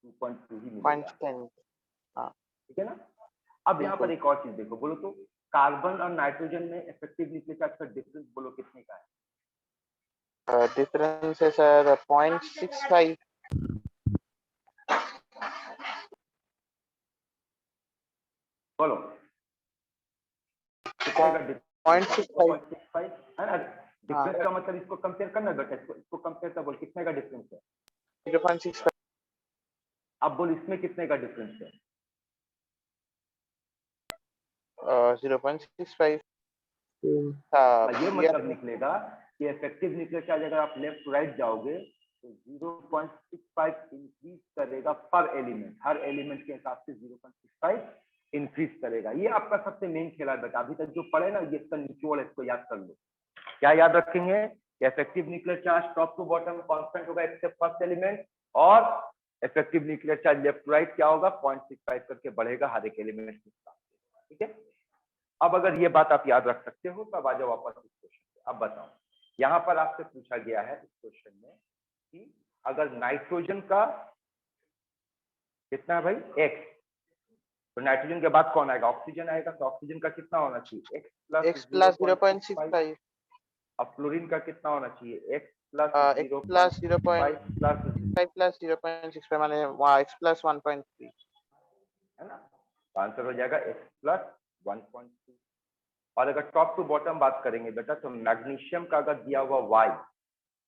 2.2 ही मिलेगा ठीक है ना अब यहाँ पर एक और चीज देखो बोलो तो कार्बन और नाइट्रोजन में इफेक्टिव न्यूक्लियर चार्ज का डिफरेंस बोलो कितने का है डिफरेंस है सर 0.65 बोलो कितने का डिफरेंस 0.65 है ना डिफरेंस का मतलब इसको कंपेयर करना बेटा इसको कंपेयर कर बोल कितने का डिफरेंस है 0.65 अब बोल इसमें कितने का डिफरेंस है 0.65 ये मतलब निकलेगा कि इफेक्टिव न्यूक्लियर चार्ज अगर आप लेफ्ट टू राइट जाओगे तो 0.65 इंक्रीज करेगा पर एलिमेंट, हर एलिमेंट के हिसाब से 0.65 इंक्रीज करेगा। ये आपका सबसे मेन खेला है बेटा, अभी तक जो पढ़े ना ये इसका निचोड़ है, इसको याद कर लो। क्या याद रखेंगे? Effective nuclear charge top to bottom constant होगा एक्सेप्ट फर्स्ट एलिमेंट, और effective nuclear charge left to right क्या होगा 0.65 करके बढ़ेगा हर एक एलिमेंट के हिसाब से। ठीक है, अब अगर ये बात आप याद रख सकते हो तब आ जाओ वापस इस क्वेश्चन पे। अब बताओ, यहाँ पर आपसे पूछा गया है इस क्वेश्चन में कि अगर नाइट्रोजन का कितना है भाई x, तो नाइट्रोजन के बाद कौन आएगा? ऑक्सीजन आएगा, तो ऑक्सीजन का कितना होना चाहिए? x plus 0.65, अब फ्लोरीन का कितना होना चाहिए? x plus x plus 0.5 plus 5 plus 0.65 माने x plus 1.3 है ना, तो आंसर हो जाएगा x plus 1.3। और अगर टॉप टू बॉटम बात करेंगे बेटा तो मैग्नीशियम का अगर दिया हुआ y,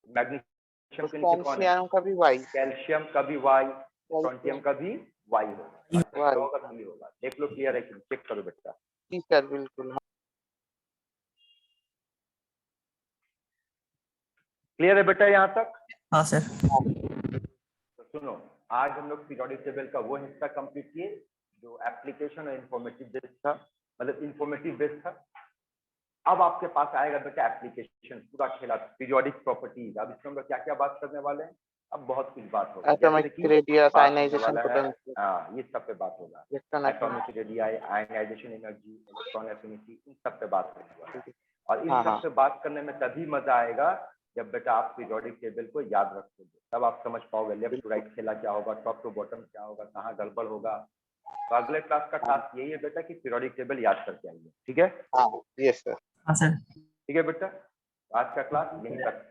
मैग्नीशियम के नीचे कौन है? कैल्शियम का भी y, कैल्शियम का भी y, स्ट्रोंटियम का भी y होगा, y होगा भी होगा। देख लो क्लियर है कि चेक करो बेटा। जी सर बिल्कुल। क्लियर है बेटा यहाँ तक? हाँ सर। तो सुनो, आज हम लोग पीरियोडिक टेबल का वो हिस्सा कंप्लीट किए जो एप्लीकेशन और इंफॉर्मेटिव बेस्ड था, मतलब इंफॉर्मेटिव बेस्ड था। अब आपके पास आएगा बेटा एप्लीकेशन, पूरा खेला पीरियोडिक प्रॉपर्टीज। अब इसमें हम लोग क्या क्या बात करने वाले हैं? अब बहुत कुछ बात होगा, एटॉमिक रेडियस, आयनाइजेशन पोटेंशियल, हाँ ये सब पे बात होगा। Electron atomic radius, ionization energy, electron affinity, इन सब पे बात होगी। और इन हाँ, सब पे बात करने में तभी मजा आएगा जब बेटा आप पीरियोडिक टेबल को याद रखोगे, तब आप समझ पाओगे लेफ्ट टू राइट खेला क्या होगा, टॉप टू बॉटम क्या होगा, कहाँ गड़बड़ होगा। तो अगले क्लास का टास्क यही है बेटा कि पीरियोडिक टेबल याद करके आइए। ठीक है? हाँ यस सर। हाँ सर। ठीक है बेटा, आज का क्लास यहीं तक